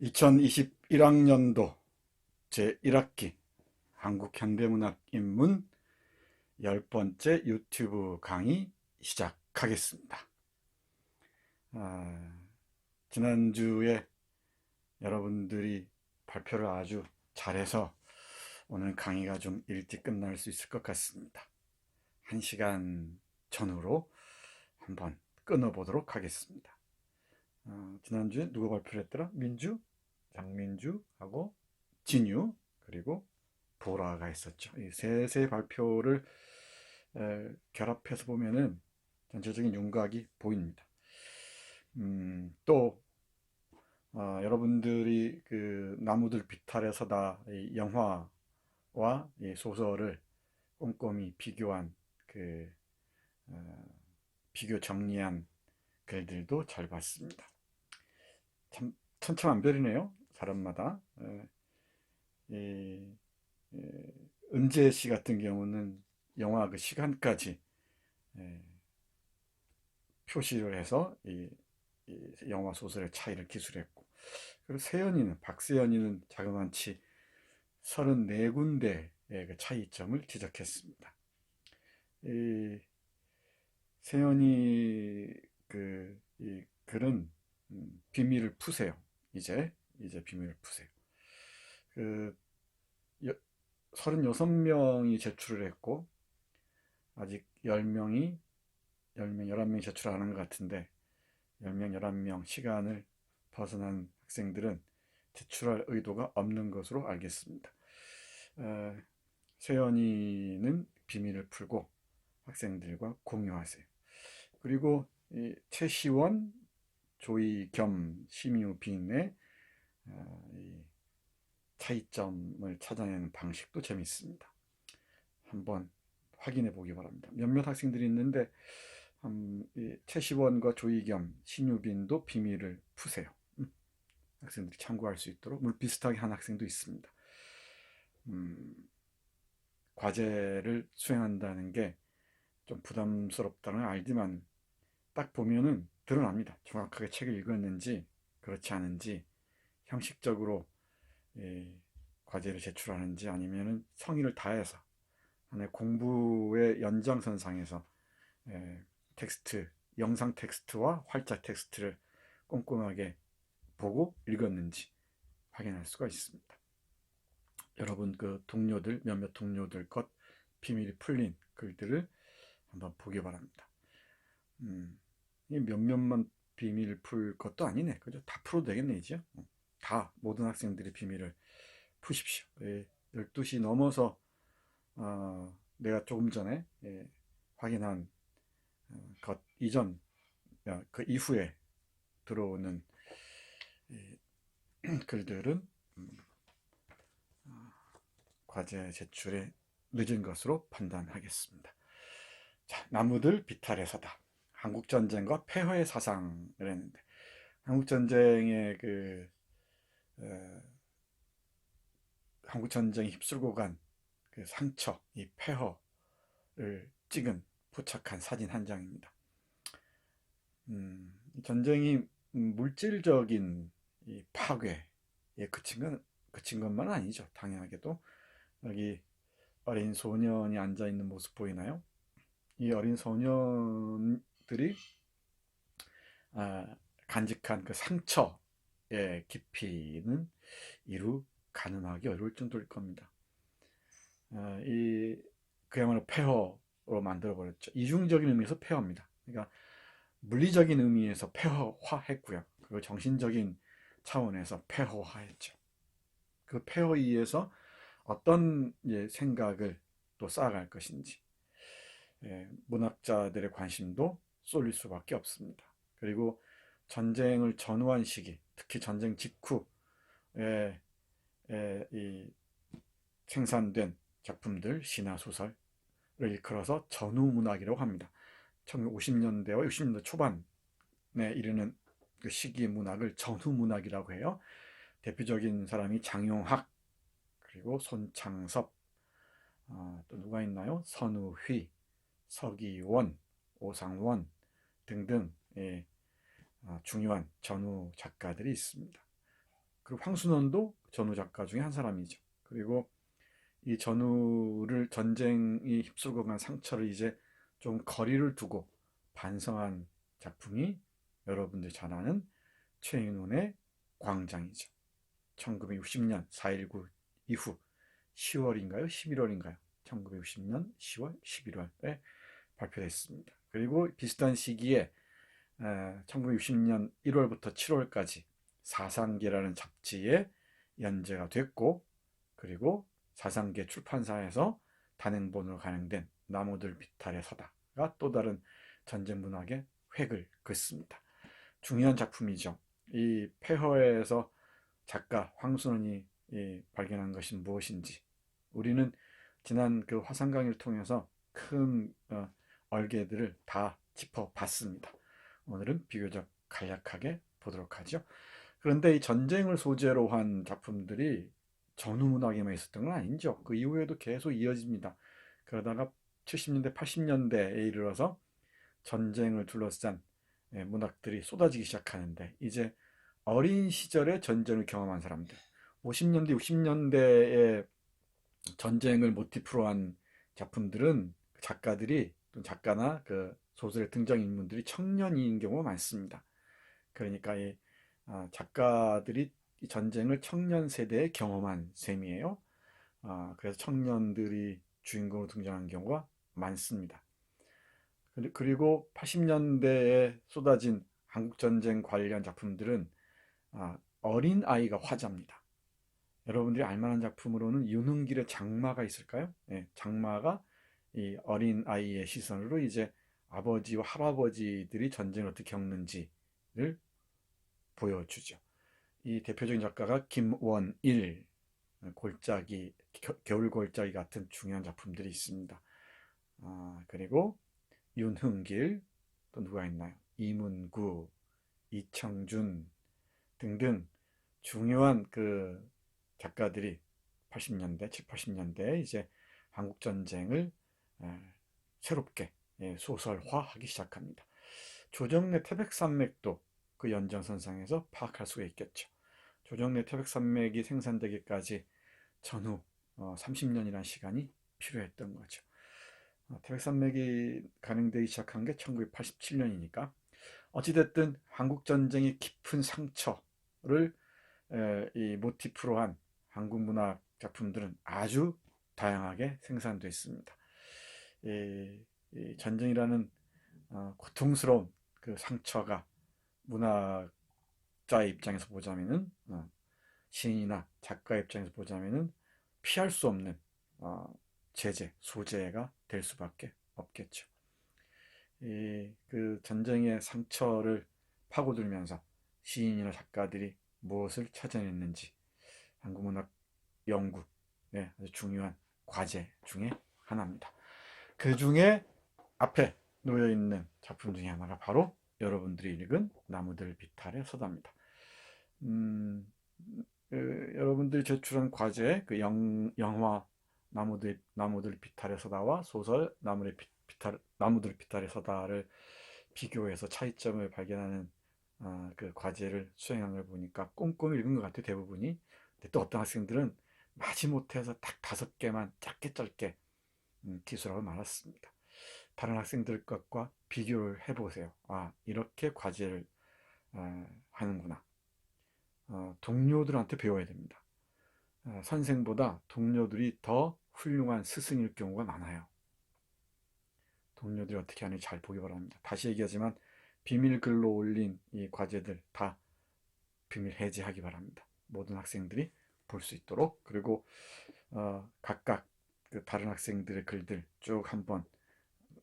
2021학년도 제1학기 한국현대문학 입문 10번째 유튜브 강의 시작하겠습니다. 지난주에 여러분들이 발표를 아주 잘해서 오늘 강의가 좀 일찍 끝날 수 있을 것 같습니다. 1시간 전후로 한번 끊어보도록 하겠습니다. 지난주에 누가 발표를 했더라? 민주? 장민주하고 진유 그리고 보라가 있었죠. 이 세 발표를 결합해서 보면은 전체적인 윤곽이 보입니다. 또 여러분들이 그 나무들 비탈에서 이 영화와 이 소설을 꼼꼼히 비교한 비교 정리한 글들도 잘 봤습니다. 참 천차만별이네요. 사람마다. 은재 씨 같은 경우는 영화 그 시간까지 표시를 해서 이 영화 소설의 차이를 기술했고, 그리고 박세연이는 자그만치 34군데의 그 차이점을 지적했습니다. 세연이 이 글은 비밀을 푸세요. 이제 비밀을 푸세요. 36명이 제출을 했고 아직 11명이 제출 안 한 것 같은데 10명, 11명 시간을 벗어난 학생들은 제출할 의도가 없는 것으로 알겠습니다. 세연이는 비밀을 풀고 학생들과 공유하세요. 그리고 최시원, 조이겸, 심유빈의 차이점을 찾아내는 방식도 재밌습니다. 한번 확인해 보기 바랍니다. 몇몇 학생들이 있는데 최시원과 조이겸, 심유빈도 비밀을 푸세요. 학생들이 참고할 수 있도록 비슷하게 한 학생도 있습니다. 과제를 수행한다는 게 좀 부담스럽다는 걸 알지만 딱 보면은 드러납니다. 정확하게 책을 읽었는지 그렇지 않은지, 형식적으로 과제를 제출하는지 아니면은 성의를 다해서 공부의 연장선상에서 영상 텍스트와 활자 텍스트를 꼼꼼하게 보고 읽었는지 확인할 수가 있습니다. 여러분 몇몇 동료들 것 비밀이 풀린 글들을 한번 보기 바랍니다. 몇몇만 비밀을 풀 것도 아니네. 그죠? 다 풀어도 되겠네, 이제. 다 모든 학생들의 비밀을 푸십시오. 12시 넘어서 내가 조금 전에 확인한 것 이전 그 이후에 들어오는 글들은 과제 제출에 늦은 것으로 판단하겠습니다. 자, 나무들 비탈에서다. 한국전쟁과 폐허의 사상을 했는데, 한국전쟁의 한국전쟁이 휩쓸고 간 그 상처, 이 폐허를 찍은 포착한 사진 한 장입니다. 전쟁이 물질적인 이 파괴에 그친 것만 아니죠. 당연하게도 여기 어린 소년이 앉아 있는 모습 보이나요? 이 어린 소년들이 간직한 그 상처의 깊이는 이루 가늠하기 어려울 정도일 겁니다. 그야말로 폐허로 만들어버렸죠. 이중적인 의미에서 폐허입니다. 그러니까 물리적인 의미에서 폐허화했고요. 그리고 정신적인 차원에서 폐허화했죠. 그 폐허에 의해서 어떤 생각을 또 쌓아갈 것인지 문학자들의 관심도 쏠릴 수밖에 없습니다. 그리고 전쟁을 전후한 시기, 특히 전쟁 직후에 생산된 작품들, 시나 소설을 일컬어서 전후문학이라고 합니다. 1950년대와 60년대 초반에 이르는 그 시기 문학을 전후문학이라고 해요. 대표적인 사람이 장용학, 그리고 손창섭, 또 누가 있나요? 선우휘, 서기원, 오상원 등등 중요한 전후 작가들이 있습니다. 그리고 황순원도 전후 작가 중에 한 사람이죠. 그리고 이 전후를 전쟁이 휩쓸고 간 상처를 이제 좀 거리를 두고 반성한 작품이 여러분들이 잘 아는 최인훈의 광장이죠. 1960년 4.19 이후 10월인가요? 11월인가요? 1960년 10월, 11월에 발표됐습니다. 그리고 비슷한 시기에 1960년 1월부터 7월까지 사상계라는 잡지에 연재가 됐고, 그리고 사상계 출판사에서 단행본으로 간행된 나무들 비탈의 서다가 또 다른 전쟁 문학의 획을 긋습니다. 중요한 작품이죠. 이 폐허에서 작가 황순원이 발견한 것이 무엇인지 우리는 지난 그 화상 강의를 통해서 큰 얼개들을 다 짚어봤습니다. 오늘은 비교적 간략하게 보도록 하죠. 그런데 이 전쟁을 소재로 한 작품들이 전후문학에만 있었던 건 아니죠. 그 이후에도 계속 이어집니다. 그러다가 70년대, 80년대에 이르러서 전쟁을 둘러싼 문학들이 쏟아지기 시작하는데, 이제 어린 시절에 전쟁을 경험한 사람들, 50년대, 60년대에 전쟁을 모티프로 한 작품들은 작가들이, 또 작가나 그 소설의 등장인물들이 청년인 경우가 많습니다. 그러니까 이 작가들이 이 전쟁을 청년 세대에 경험한 셈이에요. 그래서 청년들이 주인공으로 등장하는 경우가 많습니다. 그리고 80년대에 쏟아진 한국전쟁 관련 작품들은 어린 아이가 화자입니다. 여러분들이 알만한 작품으로는 윤흥길의 장마가 있을까요? 네, 장마가 이 어린 아이의 시선으로 이제 아버지와 할아버지들이 전쟁을 어떻게 겪는지를 보여주죠. 이 대표적인 작가가 김원일, 골짜기, 겨울 골짜기 같은 중요한 작품들이 있습니다. 그리고 윤흥길, 또 누가 있나요? 이문구, 이청준 등등 중요한 그 작가들이 80년대, 7, 80년대에 이제 한국 전쟁을 새롭게 소설화하기 시작합니다. 조정래 태백산맥도 그 연장선상에서 파악할 수가 있겠죠. 조정래 태백산맥이 생산되기까지 전후 30년이라는 시간이 필요했던 거죠. 태백산맥이 간행되기 시작한 게 1987년이니까 어찌됐든 한국전쟁의 깊은 상처를 이 모티프로 한 한국 문학 작품들은 아주 다양하게 생산됐습니다. 이 전쟁이라는 고통스러운 그 상처가 문학자의 입장에서 보자면은, 시인이나 작가의 입장에서 보자면은 피할 수 없는 제재, 소재가 될 수밖에 없겠죠. 그 전쟁의 상처를 파고들면서 시인이나 작가들이 무엇을 찾아냈는지 한국문학 연구의 아주 중요한 과제 중에 하나입니다. 그 중에 앞에 놓여있는 작품 중에 하나가 바로 여러분들이 읽은 나무들 비탈의 서다입니다. 여러분들이 제출한 과제, 그 영화 나무들 비탈의 서다와 소설 나무들 비탈의 서다를 비교해서 차이점을 발견하는 그 과제를 수행한 걸 보니까 꼼꼼히 읽은 것 같아요, 대부분이. 근데 또 어떤 학생들은 마지못해서 딱 5개만 짧게 기술하고 말았습니다. 다른 학생들 것과 비교를 해보세요. 이렇게 과제를 하는구나. 동료들한테 배워야 됩니다. 선생보다 동료들이 더 훌륭한 스승일 경우가 많아요. 동료들이 어떻게 하는지 잘 보기 바랍니다. 다시 얘기하지만 비밀 글로 올린 이 과제들 다 비밀 해제하기 바랍니다. 모든 학생들이 볼 수 있도록. 그리고 각각 그 다른 학생들의 글들 쭉 한번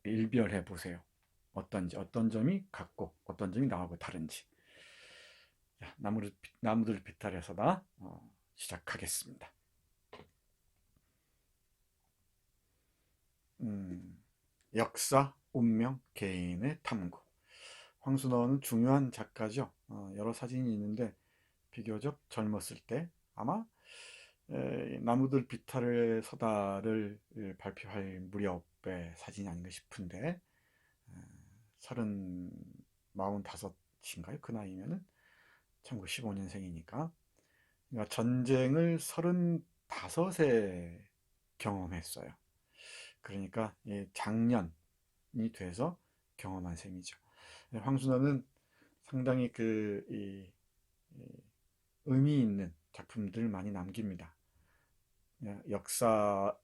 일별해 보세요. 어떤 점이 같고 어떤 점이 나하고 다른지. 나무들 비탈에서다 시작하겠습니다. 역사, 운명, 개인의 탐구. 황순원은 중요한 작가죠. 여러 사진이 있는데 비교적 젊었을 때 아마 나무들 비탈의 서다를 발표할 무렵의 사진이 아닌가 싶은데 45인가요? 그 나이면은 1915년생이니까 그러니까 전쟁을 35세 경험했어요. 그러니까 장년이 돼서 경험한 셈이죠. 황순원은 상당히 의미 있는 작품들을 많이 남깁니다. 역사를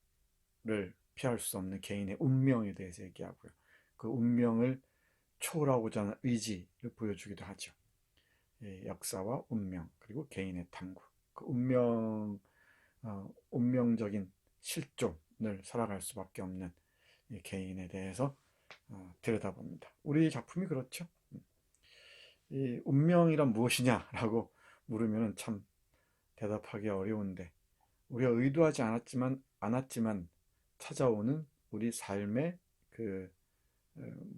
피할 수 없는 개인의 운명에 대해서 얘기하고요. 그 운명을 초월하고자 하는 의지를 보여주기도 하죠. 역사와 운명, 그리고 개인의 탐구. 그 운명적인 실존을 살아갈 수밖에 없는 이 개인에 대해서 들여다봅니다. 우리 작품이 그렇죠. 이 운명이란 무엇이냐라고 물으면 참 대답하기 어려운데, 우리가 의도하지 않았지만 찾아오는 우리 삶의 그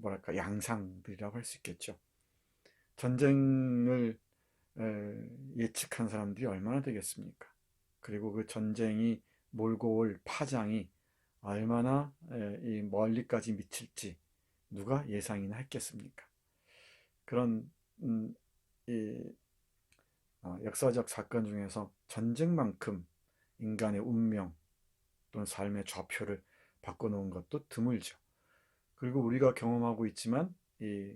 뭐랄까 양상들이라고 할 수 있겠죠. 전쟁을 예측한 사람들이 얼마나 되겠습니까? 그리고 그 전쟁이 몰고 올 파장이 얼마나 이 멀리까지 미칠지 누가 예상이나 했겠습니까? 그런 음, 이 역사적 사건 중에서 전쟁만큼 인간의 운명 또는 삶의 좌표를 바꿔놓은 것도 드물죠. 그리고 우리가 경험하고 있지만 이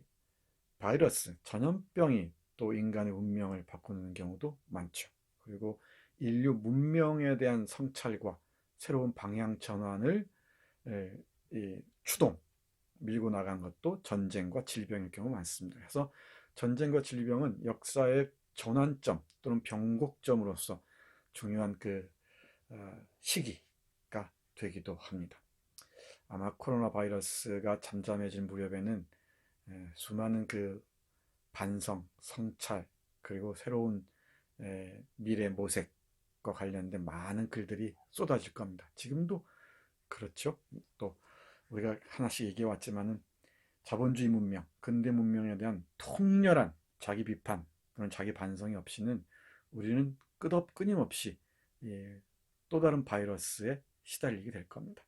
바이러스, 전염병이 또 인간의 운명을 바꾸는 경우도 많죠. 그리고 인류 문명에 대한 성찰과 새로운 방향 전환을 추동, 밀고 나간 것도 전쟁과 질병일 경우 많습니다. 그래서 전쟁과 질병은 역사의 전환점 또는 변곡점으로서 중요한 시기가 되기도 합니다. 아마 코로나 바이러스가 잠잠해질 무렵에는 수많은 반성, 성찰, 그리고 새로운 미래 모색과 관련된 많은 글들이 쏟아질 겁니다. 지금도 그렇죠. 또 우리가 하나씩 얘기해 왔지만은 자본주의 문명, 근대 문명에 대한 통렬한 자기 비판 또는 자기 반성이 없이는 우리는 끊임없이 또 다른 바이러스에 시달리게 될 겁니다.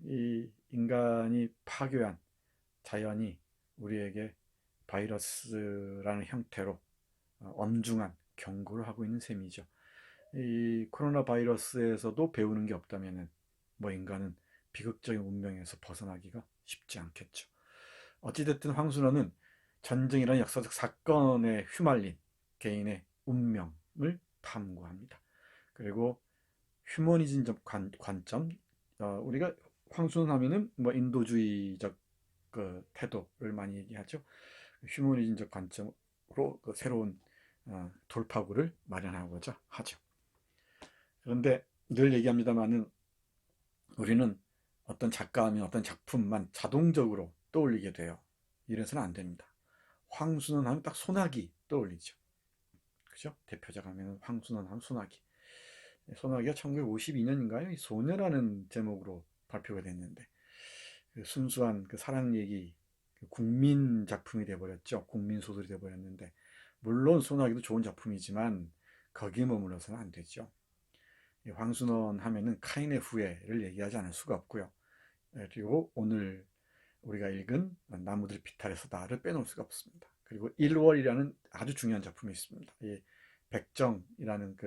이 인간이 파괴한 자연이 우리에게 바이러스라는 형태로 엄중한 경고를 하고 있는 셈이죠. 이 코로나 바이러스에서도 배우는 게 없다면은 뭐 인간은 비극적인 운명에서 벗어나기가 쉽지 않겠죠. 어찌됐든 황순원은 전쟁이라는 역사적 사건에 휘말린 개인의 운명을 탐구합니다. 그리고 휴머니즘적 관점, 우리가 황순원 하면은 뭐 인도주의적 태도를 많이 얘기하죠. 휴머니즘적 관점으로 새로운 돌파구를 마련하고자 하죠. 그런데 늘 얘기합니다만은 우리는 어떤 작가하면 어떤 작품만 자동적으로 떠올리게 돼요. 이래서는 안 됩니다. 황순원 하면 딱 소나기 떠올리죠. 그죠? 대표작 하면 황순원 하면 소나기. 소나기가 1952년인가요? 소녀라는 제목으로 발표가 됐는데 순수한 사랑 얘기, 국민 작품이 돼버렸죠. 국민 소설이 돼버렸는데 물론 소나기도 좋은 작품이지만 거기에 머물러서는 안 되죠. 황순원 하면은 카인의 후예를 얘기하지 않을 수가 없고요. 그리고 오늘 우리가 읽은 나무들 비탈에서 나를 빼놓을 수가 없습니다. 그리고 1월이라는 아주 중요한 작품이 있습니다. 이 백정이라는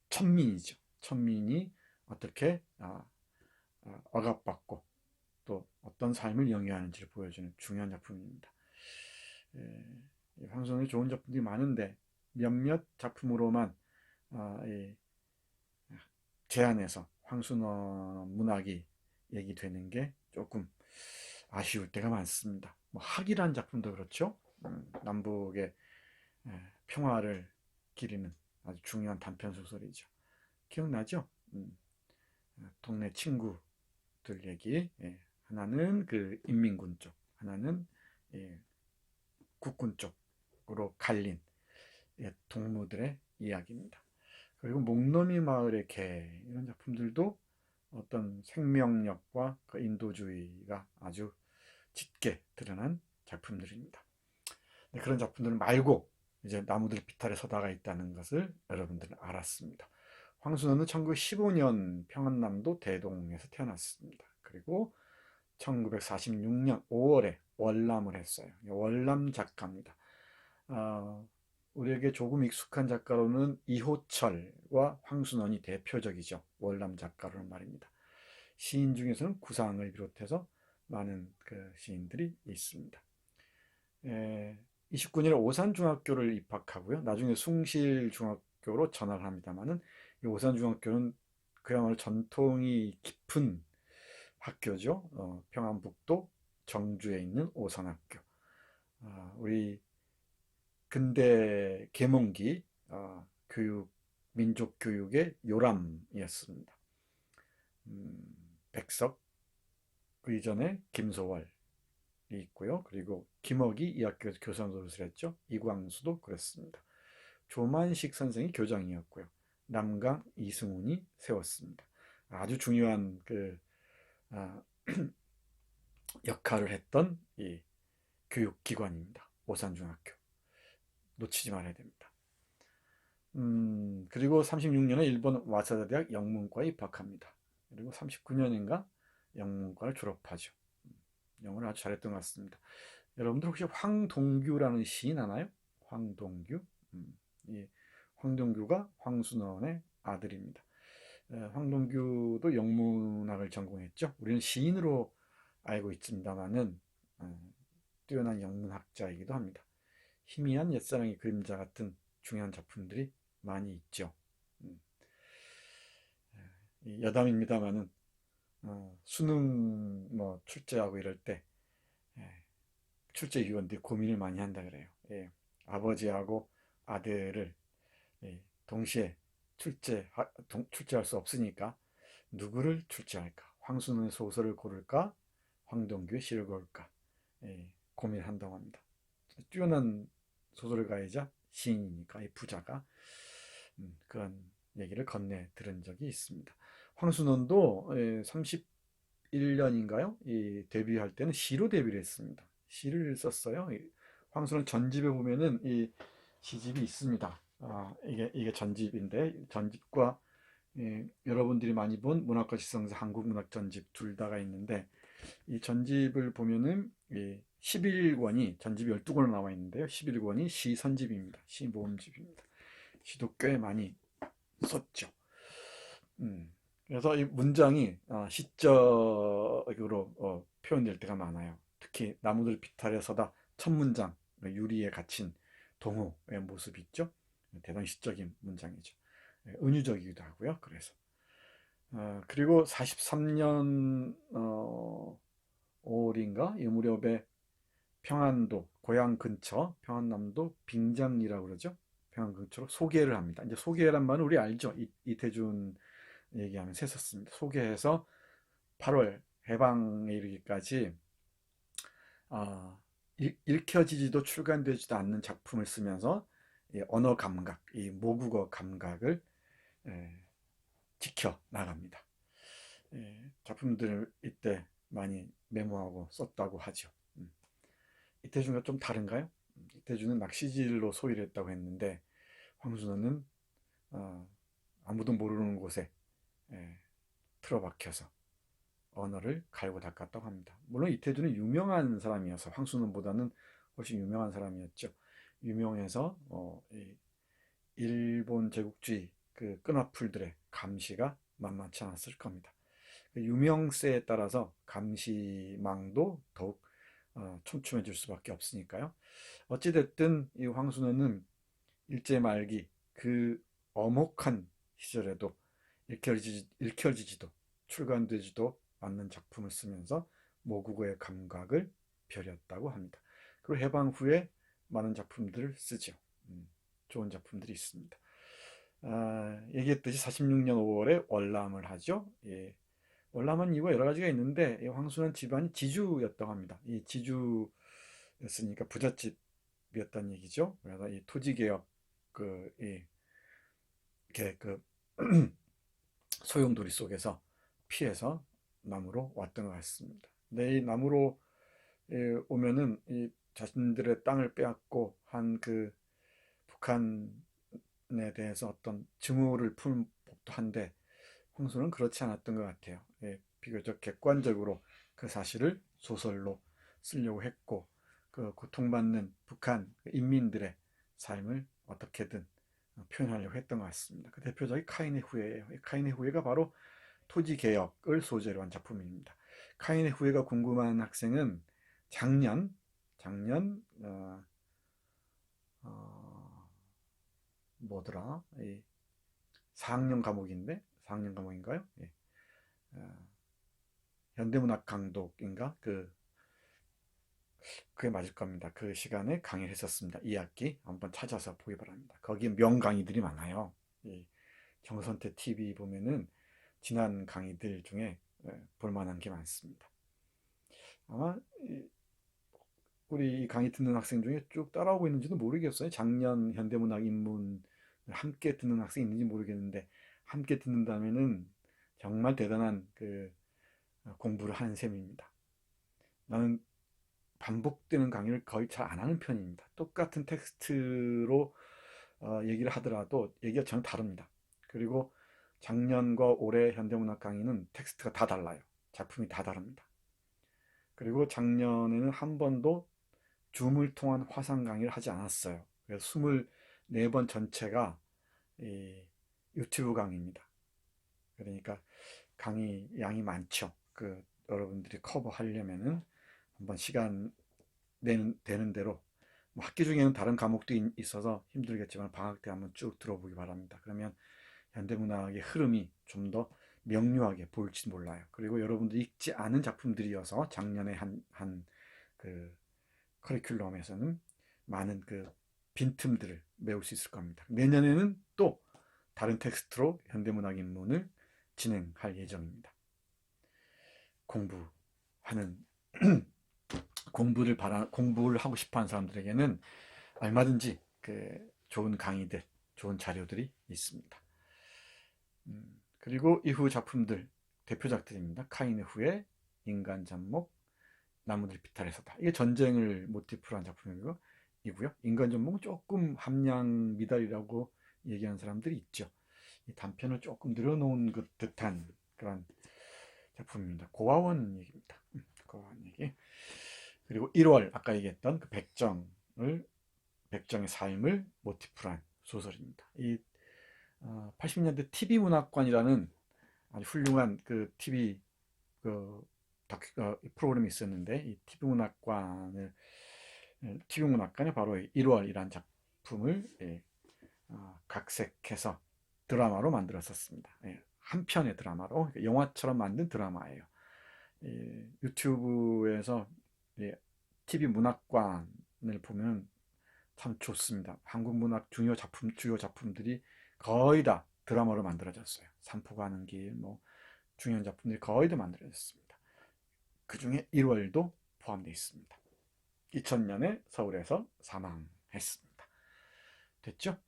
천민이죠. 천민이 어떻게 억압받고 또 어떤 삶을 영위하는지를 보여주는 중요한 작품입니다. 황순원이 좋은 작품들이 많은데 몇몇 작품으로만 제안해서 황순원 문학이 얘기되는 게 조금 아쉬울 때가 많습니다. 뭐 학이라는 작품도 그렇죠. 남북의 평화를 기리는 아주 중요한 단편 소설이죠. 기억나죠? 동네 친구들 얘기. 하나는 인민군 쪽, 하나는 국군 쪽으로 갈린 동무들의 이야기입니다. 그리고 목노미 마을의 개 이런 작품들도 어떤 생명력과 인도주의가 아주 짙게 드러난 작품들입니다. 그런 작품들 말고 이제 나무들 비탈에 서다가 있다는 것을 여러분들은 알았습니다. 황순원은 1915년 평안남도 대동에서 태어났습니다. 그리고 1946년 5월에 월남을 했어요. 월남 작가입니다. 우리에게 조금 익숙한 작가로는 이호철과 황순원이 대표적이죠. 월남 작가로는 말입니다. 시인 중에서는 구상을 비롯해서 많은 그 시인들이 있습니다. 29년에 오산중학교를 입학하고요. 나중에 숭실중학교로 전학을 합니다만은 이 오산중학교는 그야말로 전통이 깊은 학교죠. 평안북도 정주에 있는 오산학교. 우리 근대 계몽기 교육, 민족 교육의 요람이었습니다. 백석, 그 이전에 김소월이 있고요. 그리고 김억이 이 학교에서 교사 노릇을 했죠. 이광수도 그랬습니다. 조만식 선생이 교장이었고요. 남강 이승훈이 세웠습니다. 아주 중요한 그 아, 역할을 했던 이 교육기관입니다. 오산중학교. 놓치지 말아야 됩니다. 그리고 36년에 일본 와사다 대학 영문과에 입학합니다. 그리고 39년인가 영문과를 졸업하죠. 영어를 아주 잘했던 것 같습니다. 여러분들 혹시 황동규라는 시인 아나요? 황동규? 이 황동규가 황순원의 아들입니다. 황동규도 영문학을 전공했죠. 우리는 시인으로 알고 있습니다만은 뛰어난 영문학자이기도 합니다. 희미한 옛사랑의 그림자 같은 중요한 작품들이 많이 있죠. 여담입니다만은 수능 뭐 출제하고 이럴 때 출제 위원들이 고민을 많이 한다 그래요. 아버지하고 아들을 동시에 출제할 수 없으니까 누구를 출제할까? 황순의 소설을 고를까? 황동규의 시를 고를까? 고민한다고 합니다. 뛰어난 소설가이자 시인이니까 이 부자가 그런 얘기를 건네 들은 적이 있습니다. 황순원도 31년인가요? 데뷔할 때는 시로 데뷔를 했습니다. 시를 썼어요. 황순원 전집에 보면은 이 시집이 있습니다. 이게 전집인데 전집과 여러분들이 많이 본 문학과 지성사 한국문학 전집 둘 다가 있는데 이 전집을 보면은 11권이 전집이 12권으로 나와 있는데요. 11권이 시 선집입니다. 시 모음집입니다. 시도 꽤 많이 썼죠. 그래서 이 문장이 시적으로 표현될 때가 많아요. 특히 나무들 비탈에 서다 첫 문장 유리에 갇힌 동호의 모습이 있죠. 대단히 시적인 문장이죠. 은유적이기도 하고요. 그래서 그리고 43년 5월인가 이 무렵에 평안도 고향 근처 평안남도 빙장리라고 그러죠. 평안 근처로 소개를 합니다. 이제 소개란 말은 우리 알죠. 이태준 얘기하면서 했었습니다. 소개해서 8월 해방에 이르기까지 읽혀지지도 출간되지도 않는 작품을 쓰면서 이 언어 감각, 이 모국어 감각을 지켜 나갑니다. 작품들을 이때 많이 메모하고 썼다고 하죠. 이태준과 좀 다른가요? 이태준은 낚시질로 소위를 했다고 했는데 황순원은 아무도 모르는 곳에 틀어박혀서 언어를 갈고 닦았다고 합니다. 물론 이태준은 유명한 사람이어서 황순원보다는 훨씬 유명한 사람이었죠. 유명해서 일본 제국주의 그 끈화풀들의 감시가 만만치 않았을 겁니다. 그 유명세에 따라서 감시망도 더욱 촘촘해질 수밖에 없으니까요. 어찌됐든 이 황순원은 일제 말기 그 엄혹한 시절에도 읽혀지지도 출간되지도 않는 작품을 쓰면서 모국어의 감각을 벼렸다고 합니다. 그리고 해방 후에 많은 작품들을 쓰죠. 좋은 작품들이 있습니다. 얘기했듯이 46년 5월에 월남을 하죠. 월남한 이유가 여러 가지가 있는데 황순원 집안이 지주였다고 합니다. 이 지주였으니까 부잣집이었다는 얘기죠. 그래서 이 토지개혁 이렇게 그 소용돌이 속에서 피해서 남으로 왔던 것 같습니다. 근데 이 남으로 오면은 이 자신들의 땅을 빼앗고 한 그 북한에 대해서 어떤 증오를 푸는 법도 한데 황소는 그렇지 않았던 것 같아요. 비교적 객관적으로 그 사실을 소설로 쓰려고 했고 그 고통받는 북한 인민들의 삶을 어떻게든 표현하려고 했던 것 같습니다. 그 대표작이 카인의 후예예요. 카인의 후예가 바로 토지개혁을 소재로 한 작품입니다. 카인의 후예가 궁금한 학생은 작년 어, 뭐더라? 4학년 과목인데 4학년 과목인가요? 예. 어, 현대문학 강독인가? 그게 맞을 겁니다. 그 시간에 강의를 했었습니다. 2학기 한번 찾아서 보기 바랍니다. 거기에 명강의들이 많아요. 이 정선태 TV 보면은 지난 강의들 중에 볼만한 게 많습니다. 아마 우리 강의 듣는 학생 중에 쭉 따라오고 있는지도 모르겠어요. 작년 현대문학 입문을 함께 듣는 학생이 있는지 모르겠는데 함께 듣는다면은 정말 대단한 공부를 하는 셈입니다. 나는 반복되는 강의를 거의 잘 안 하는 편입니다. 똑같은 텍스트로 얘기를 하더라도 얘기가 전혀 다릅니다. 그리고 작년과 올해 현대문학 강의는 텍스트가 다 달라요. 작품이 다 다릅니다. 그리고 작년에는 한 번도 줌을 통한 화상 강의를 하지 않았어요. 그래서 24번 전체가 유튜브 강의입니다. 그러니까 강의 양이 많죠. 여러분들이 커버하려면은 한번 시간 되는 대로 뭐 학기 중에는 다른 과목도 있어서 힘들겠지만 방학 때 한번 쭉 들어보기 바랍니다. 그러면 현대문학의 흐름이 좀 더 명료하게 보일지 몰라요. 그리고 여러분들이 읽지 않은 작품들이어서 작년에 한그 커리큘럼에서는 많은 빈틈들을 메울 수 있을 겁니다. 내년에는 또 다른 텍스트로 현대문학 입문을 진행할 예정입니다. 공부하는 공부를 하고 싶어하는 사람들에게는 얼마든지 좋은 강의들, 좋은 자료들이 있습니다. 그리고 이후 작품들, 대표작들입니다. 카인의 후예, 인간 잡목, 나무들 비탈에서다. 이게 전쟁을 모티프로 한 작품이고요. 인간 잡목은 조금 함량 미달이라고 얘기하는 사람들이 있죠. 이 단편을 조금 늘어놓은 듯한 그런 작품입니다. 고아원 얘기입니다. 고아원 얘기. 그리고 1월 아까 얘기했던 백정의 삶을 모티프로 한 소설입니다. 이 80년대 TV 문학관이라는 아주 훌륭한 TV 프로그램이 있었는데 이 TV 문학관이 바로 1월이라는 작품을 각색해서 드라마로 만들었었습니다. 한 편의 드라마로 영화처럼 만든 드라마예요. 유튜브에서 TV 문학관을 보면 참 좋습니다. 한국 문학 주요 작품들이 거의 다 드라마로 만들어졌어요. 산포 가는 길, 중요한 작품들이 거의 다 만들어졌습니다. 그 중에 1월도 포함되어 있습니다. 2000년에 서울에서 사망했습니다. 됐죠?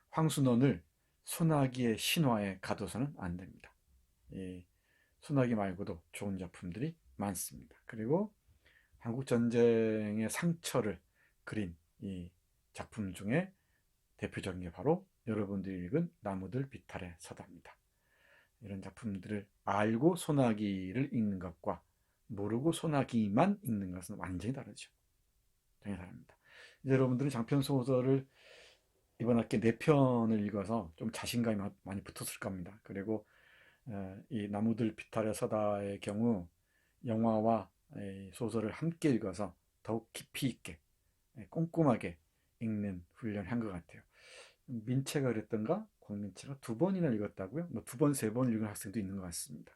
황순원을 소나기의 신화에 가둬서는 안 됩니다. 소나기 말고도 좋은 작품들이 많습니다. 그리고 한국전쟁의 상처를 그린 이 작품 중에 대표적인 게 바로 여러분들이 읽은 나무들 비탈에 서다입니다. 이런 작품들을 알고 소나기를 읽는 것과 모르고 소나기만 읽는 것은 완전히 다르죠. 굉장히 다릅니다. 이제 여러분들은 장편 소설을 이번 학기 4편을 읽어서 좀 자신감이 많이 붙었을 겁니다. 그리고 이 나무들 비탈에 서다의 경우 영화와 소설을 함께 읽어서 더욱 깊이 있게 꼼꼼하게 읽는 훈련을 한 것 같아요. 민채가 그랬던가 광민채가 2번이나 읽었다고요? 2번, 3번 읽은 학생도 있는 것 같습니다.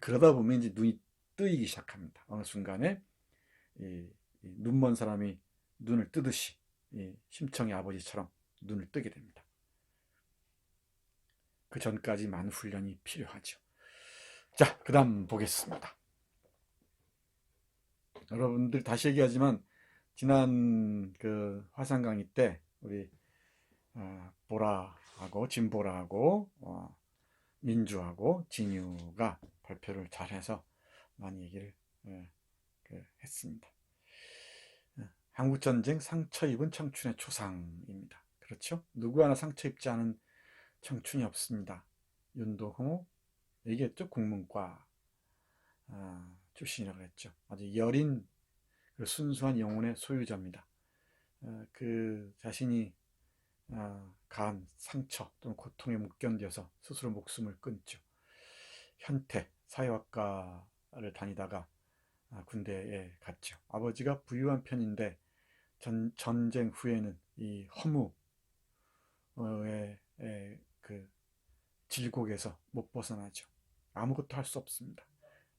그러다 보면 이제 눈이 뜨이기 시작합니다. 어느 순간에 눈먼 사람이 눈을 뜨듯이 심청의 아버지처럼 눈을 뜨게 됩니다. 그 전까지 많은 훈련이 필요하죠. 자, 그 다음 보겠습니다. 여러분들 다시 얘기하지만 지난 화상 강의 때 우리 보라하고 진보라하고 민주하고 진유가 발표를 잘해서 많이 얘기를 했습니다. 한국전쟁 상처 입은 청춘의 초상입니다. 그렇죠? 누구 하나 상처 입지 않은 청춘이 없습니다. 윤도호 얘기했죠? 국문과 출신이라고 했죠. 아주 여린 순수한 영혼의 소유자입니다. 자신이 간, 상처 또는 고통에 못 견뎌서 스스로 목숨을 끊죠. 현태 사회학과를 다니다가 군대에 갔죠. 아버지가 부유한 편인데 전쟁 후에는 이 허무의 그 질곡에서 못 벗어나죠. 아무것도 할 수 없습니다.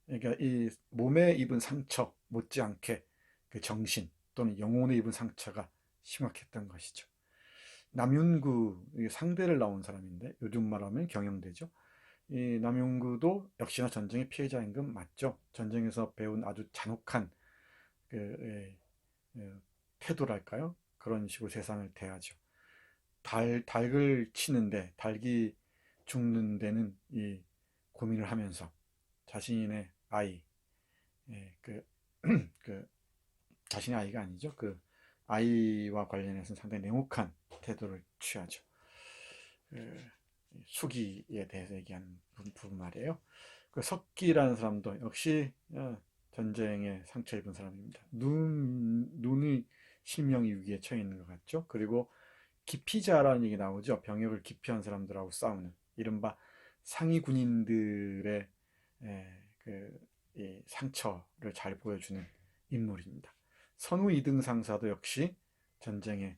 그러니까 이 몸에 입은 상처 못지않게 그 정신 또는 영혼에 입은 상처가 심각했던 것이죠. 남윤구 상대를 나온 사람인데 요즘 말하면 경영대죠. 이 남윤구도 역시나 전쟁의 피해자인 건 맞죠. 전쟁에서 배운 아주 잔혹한 그 태도랄까요? 그런 식으로 세상을 대하죠. 닭을 치는데 닭이 죽는 데는 이 고민을 하면서 자신의 아이, 그, 그 자신의 아이가 아니죠. 그 아이와 관련해서는 상당히 냉혹한 태도를 취하죠. 그 수기에 대해서 얘기하는 부분 말이에요. 그 석기라는 사람도 역시 전쟁에 상처 입은 사람입니다. 눈이 실명 위기에 처해 있는 것 같죠. 그리고 기피자라는 얘기 나오죠. 병역을 기피한 사람들하고 싸우는 이른바 상위 군인들의 이 상처를 잘 보여주는 인물입니다. 선우 2등 상사도 역시 전쟁에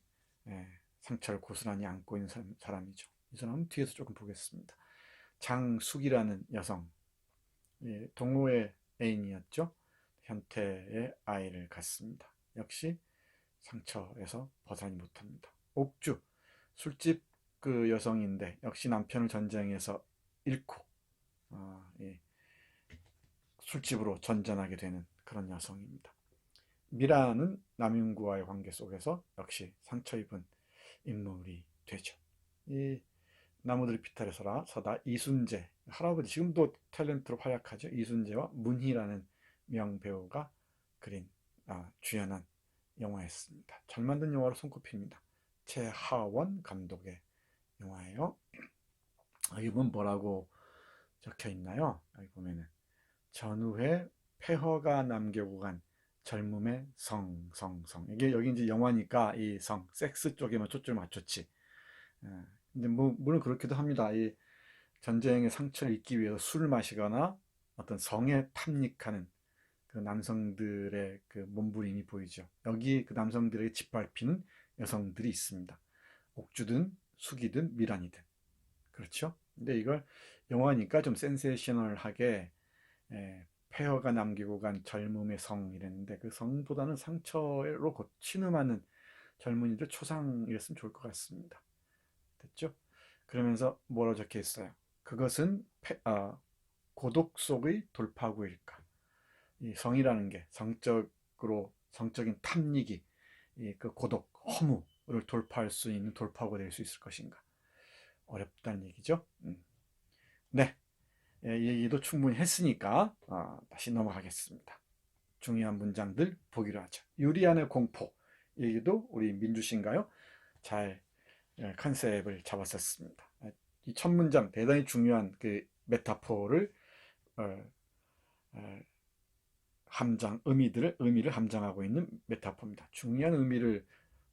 상처를 고스란히 안고 있는 사람이죠. 이 사람은 뒤에서 조금 보겠습니다. 장숙이라는 여성, 동호회 애인이었죠. 현태의 아이를 갖습니다. 역시 상처에서 벗어나지 못합니다. 옥주, 술집 그 여성인데 역시 남편을 전쟁에서 잃고 술집으로 전전하게 되는 그런 여성입니다. 미라는 남윤구와의 관계 속에서 역시 상처 입은 인물이 되죠. 이 나무들이 비탈에 서다 이순재 할아버지 지금도 탤런트로 활약하죠. 이순재와 문희라는 명배우가 그린 주연한 영화였습니다. 잘 만든 영화로 손꼽힙니다. 최하원 감독의 영화예요. 여기 보면 뭐라고 적혀 있나요? 여기 보면은 전후에 폐허가 남겨고 간 젊음의 성. 이게 여기 이제 영화니까 이 성, 섹스 쪽에만 초점을 맞췄지. 근데 뭐 물론 그렇기도 합니다. 이 전쟁의 상처를 잊기 위해서 술을 마시거나 어떤 성에 탐닉하는 그 남성들의 그 몸부림이 보이죠. 여기 그 남성들에게 짓밟히는 여성들이 있습니다. 옥주든 숙이든 미란이든. 그렇죠? 근데 이걸 영화니까 좀 센세이셔널하게 폐허가 남기고 간 젊음의 성 이랬는데 그 성보다는 상처로 신음하는 젊은이들 초상이랬으면 좋을 것 같습니다. 됐죠? 그러면서 뭐라고 적혀 있어요? 그것은 고독 속의 돌파구일까? 이 성이라는 게 성적인 탐닉이 그 고독, 허무를 돌파할 수 있는 돌파구가 될 수 있을 것인가? 어렵다는 얘기죠. 네, 이 얘기도 충분히 했으니까 다시 넘어가겠습니다. 중요한 문장들 보기로 하죠. 유리안의 공포 얘기도 우리 민주씨인가요? 잘 컨셉을 잡았었습니다. 이 첫 문장 대단히 중요한 그 메타포를 의미를 함장하고 있는 메타포입니다. 중요한 의미를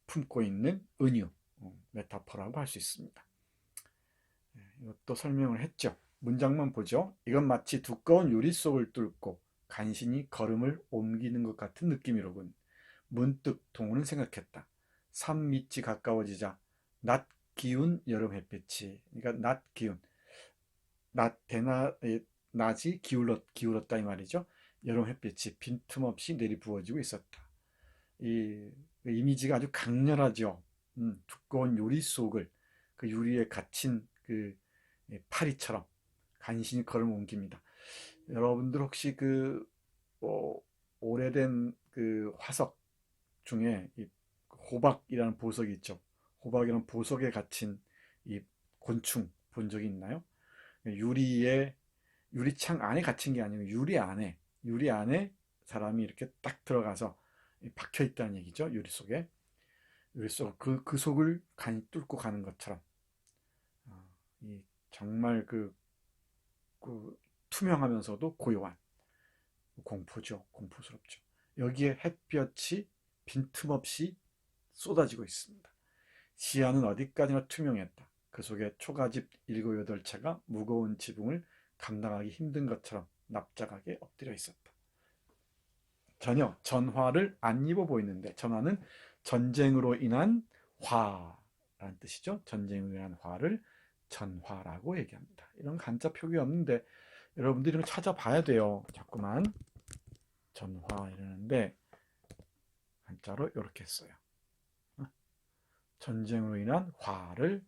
품고 있는 은유 메타포라고 할 수 있습니다. 이것도 설명을 했죠. 문장만 보죠. 이건 마치 두꺼운 유리 속을 뚫고 간신히 걸음을 옮기는 것 같은 느낌이로군. 문득 동우는 생각했다. 산 밑이 가까워지자 낮 기운 여름 햇빛이, 그러니까 낮 기운, 낮이 기울었다 이 말이죠. 여름 햇빛이 빈틈없이 내리부어지고 있었다. 이 이미지가 아주 강렬하죠. 두꺼운 유리 속을 그 유리에 갇힌 그 파리처럼 간신히 걸음 옮깁니다. 여러분들 혹시 그 오래된 그 화석 중에 이 호박이라는 보석이 있죠. 호박이라는 보석에 갇힌 이 곤충 본 적이 있나요? 유리창 안에 갇힌 게 아니고 유리 안에 사람이 이렇게 딱 들어가서 박혀 있다는 얘기죠. 유리 속에. 유리 속 그 속을 간이 뚫고 가는 것처럼 이 정말 그 투명하면서도 고요한 공포죠. 공포스럽죠. 여기에 햇볕이 빈틈없이 쏟아지고 있습니다. 시야는 어디까지나 투명했다. 그 속에 초가집 7, 8채가 무거운 지붕을 감당하기 힘든 것처럼 납작하게 엎드려 있었다. 전혀 전화를 안 입어 보이는데, 전화는 전쟁으로 인한 화라는 뜻이죠. 전쟁으로 인한 화를 전화라고 얘기합니다. 이런 간자 표기 없는데 여러분들이 이런 거 찾아봐야 돼요. 자꾸만 전화 이러는데 한자로 이렇게 써요. 전쟁으로 인한 화를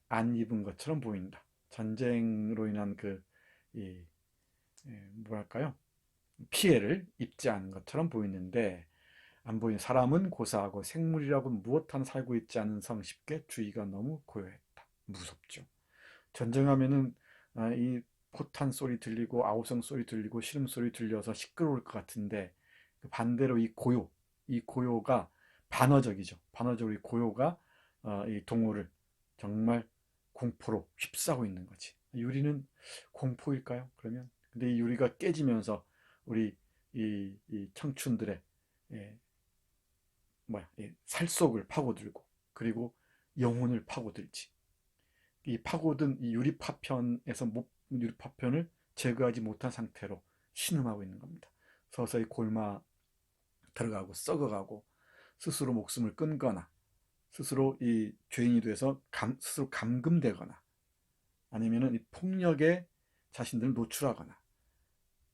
안 입은 것처럼 보인다. 전쟁으로 인한 뭐랄까요? 피해를 입지 않은 것처럼 보이는데, 안 보이는 사람은 고사하고 생물이라고 무엇 하나 살고 있지 않은 성 쉽게 주의가 너무 고요했다. 무섭죠. 전쟁하면은 이 포탄 소리 들리고 아우성 소리 들리고 시름 소리 들려서 시끄러울 것 같은데, 반대로 이 고요가 반어적이죠. 반어적으로 이 고요가 이 동호를 정말 공포로 휩싸고 있는 거지. 유리는 공포일까요? 그러면 근데 이 유리가 깨지면서 우리 이 청춘들의 예, 살속을 파고들고, 그리고 영혼을 파고들지. 이 파고든 이 유리 파편에서 유리 파편을 제거하지 못한 상태로 신음하고 있는 겁니다. 서서히 골마 들어가고 썩어가고, 스스로 목숨을 끊거나, 스스로 이 죄인이 돼서 스스로 감금되거나, 아니면은 이 폭력에 자신들을 노출하거나,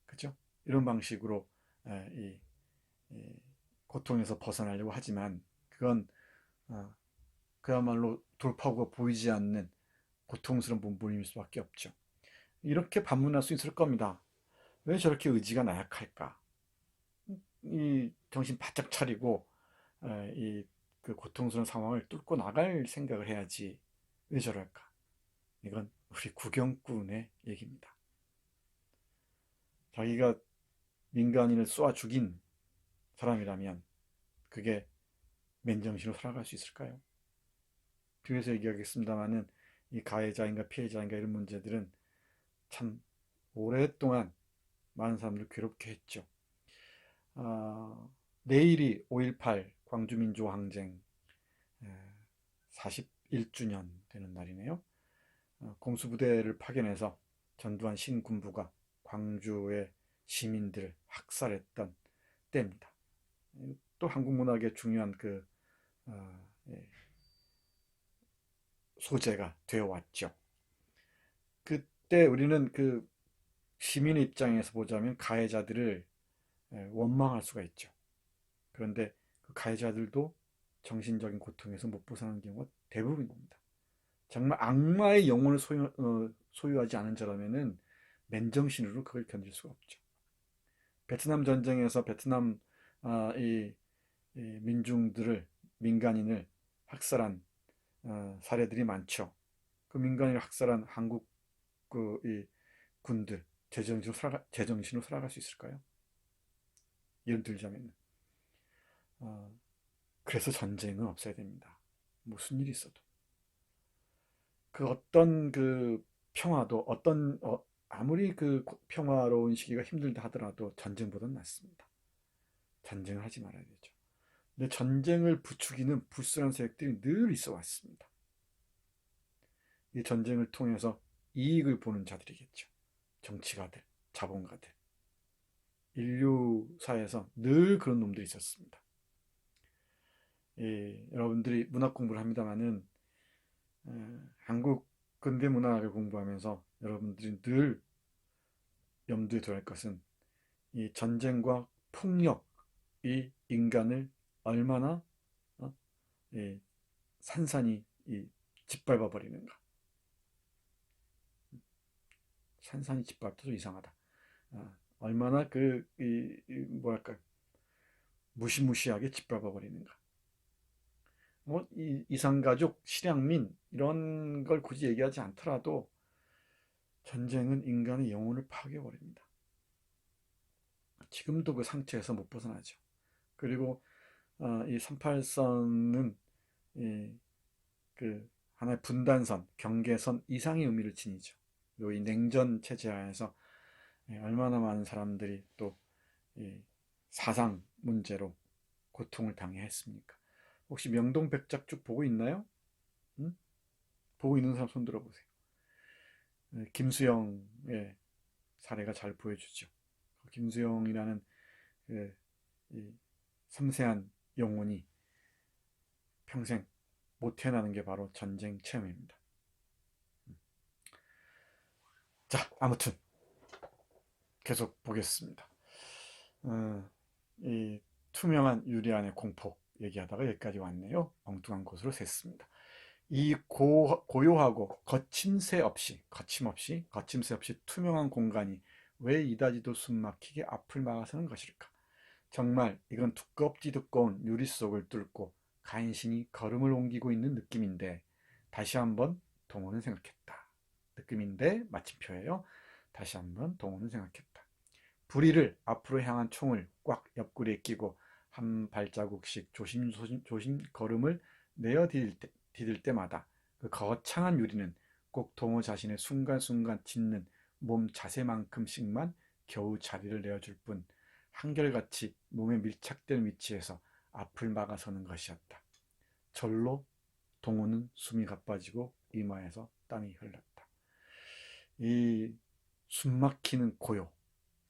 그죠? 이런 방식으로 이 고통에서 벗어나려고 하지만, 그건 어, 그야말로 돌파구가 보이지 않는 고통스러운 몸부림일 수밖에 없죠. 이렇게 반문할 수 있을 겁니다. 왜 저렇게 의지가 나약할까? 이 정신 바짝 차리고 이그 고통스러운 상황을 뚫고 나갈 생각을 해야지. 왜 저럴까? 이건 우리 구경꾼의 얘기입니다. 자기가 민간인을 쏘아 죽인 사람이라면 그게 맨정신으로 살아갈 수 있을까요? 뒤에서 얘기하겠습니다만은 이 가해자인가 피해자인가 이런 문제들은 참 오랫동안 많은 사람들을 괴롭게 했죠. 내일이 5.18 광주민주항쟁 41주년 되는 날이네요. 공수부대를 파견해서 전두환 신군부가 광주의 시민들을 학살했던 때입니다. 또 한국 문학의 중요한 소재가 되어 왔죠. 그때 우리는 그 시민의 입장에서 보자면 가해자들을 원망할 수가 있죠. 그런데 그 가해자들도 정신적인 고통에서 못 벗어나는 경우가 대부분입니다. 정말 악마의 영혼을 소유하지 않은 자라면은 맨정신으로 그걸 견딜 수가 없죠. 베트남 전쟁에서 베트남 이 민간인을 학살한 사례들이 많죠. 그 민간인을 학살한 한국 이 군들 제정신으로 살아갈 수 있을까요? 예를 들자면 그래서 전쟁은 없어야 됩니다. 무슨 일이 있어도 그 어떤 그 평화도 아무리 그 평화로운 시기가 힘들다 하더라도 전쟁보다는 낫습니다. 전쟁을 하지 말아야 되죠. 근데 전쟁을 부추기는 불순한 세력들이 늘 있어 왔습니다. 이 전쟁을 통해서 이익을 보는 자들이겠죠. 정치가들, 자본가들. 인류사에서 늘 그런 놈들이 있었습니다. 여러분들이 문학 공부를 합니다마는 한국 근대 문학을 공부하면서 여러분들이 늘 염두에 둬야 할 것은 이 전쟁과 폭력이 인간을 얼마나 산산이 짓밟아 버리는가. 산산이 짓밟혀도 이상하다. 얼마나 뭐랄까 무시무시하게 짓밟아 버리는가. 뭐 이산가족, 실향민 이런 걸 굳이 얘기하지 않더라도 전쟁은 인간의 영혼을 파괴해 버립니다. 지금도 그 상처에서 못 벗어나죠. 그리고 이 38선은 그 하나의 분단선, 경계선 이상의 의미를 지니죠. 그리고 이 냉전 체제 하에서 얼마나 많은 사람들이 또 사상 문제로 고통을 당해 했습니까? 혹시 명동백작죽 보고 있나요? 보고 있는 사람 손 들어보세요. 김수영의 사례가 잘 보여주죠. 김수영이라는 이 섬세한 영혼이 평생 못 태어나는 게 바로 전쟁 체험입니다. 자, 아무튼 계속 보겠습니다. 이 투명한 유리 안의 공포 얘기하다가 여기까지 왔네요. 엉뚱한 곳으로 샜습니다. 이 고요하고 거침새 없이 투명한 공간이 왜 이다지도 숨막히게 앞을 막아서는 것일까? 정말 이건 두껍디 두꺼운 유리 속을 뚫고 간신히 걸음을 옮기고 있는 느낌인데, 다시 한번 동호는 생각했다. 느낌인데 마침표예요. 다시 한번 동호는 생각했다. 부리를 앞으로 향한 총을 꽉 옆구리에 끼고 한 발자국씩 조심 걸음을 내어 디딜 때마다 그 거창한 유리는 꼭 동호 자신의 순간순간 짓는 몸 자세만큼씩만 겨우 자리를 내어줄 뿐 한결같이 몸에 밀착된 위치에서 앞을 막아서는 것이었다. 절로 동호는 숨이 가빠지고 이마에서 땀이 흘렀다. 이 숨막히는 고요,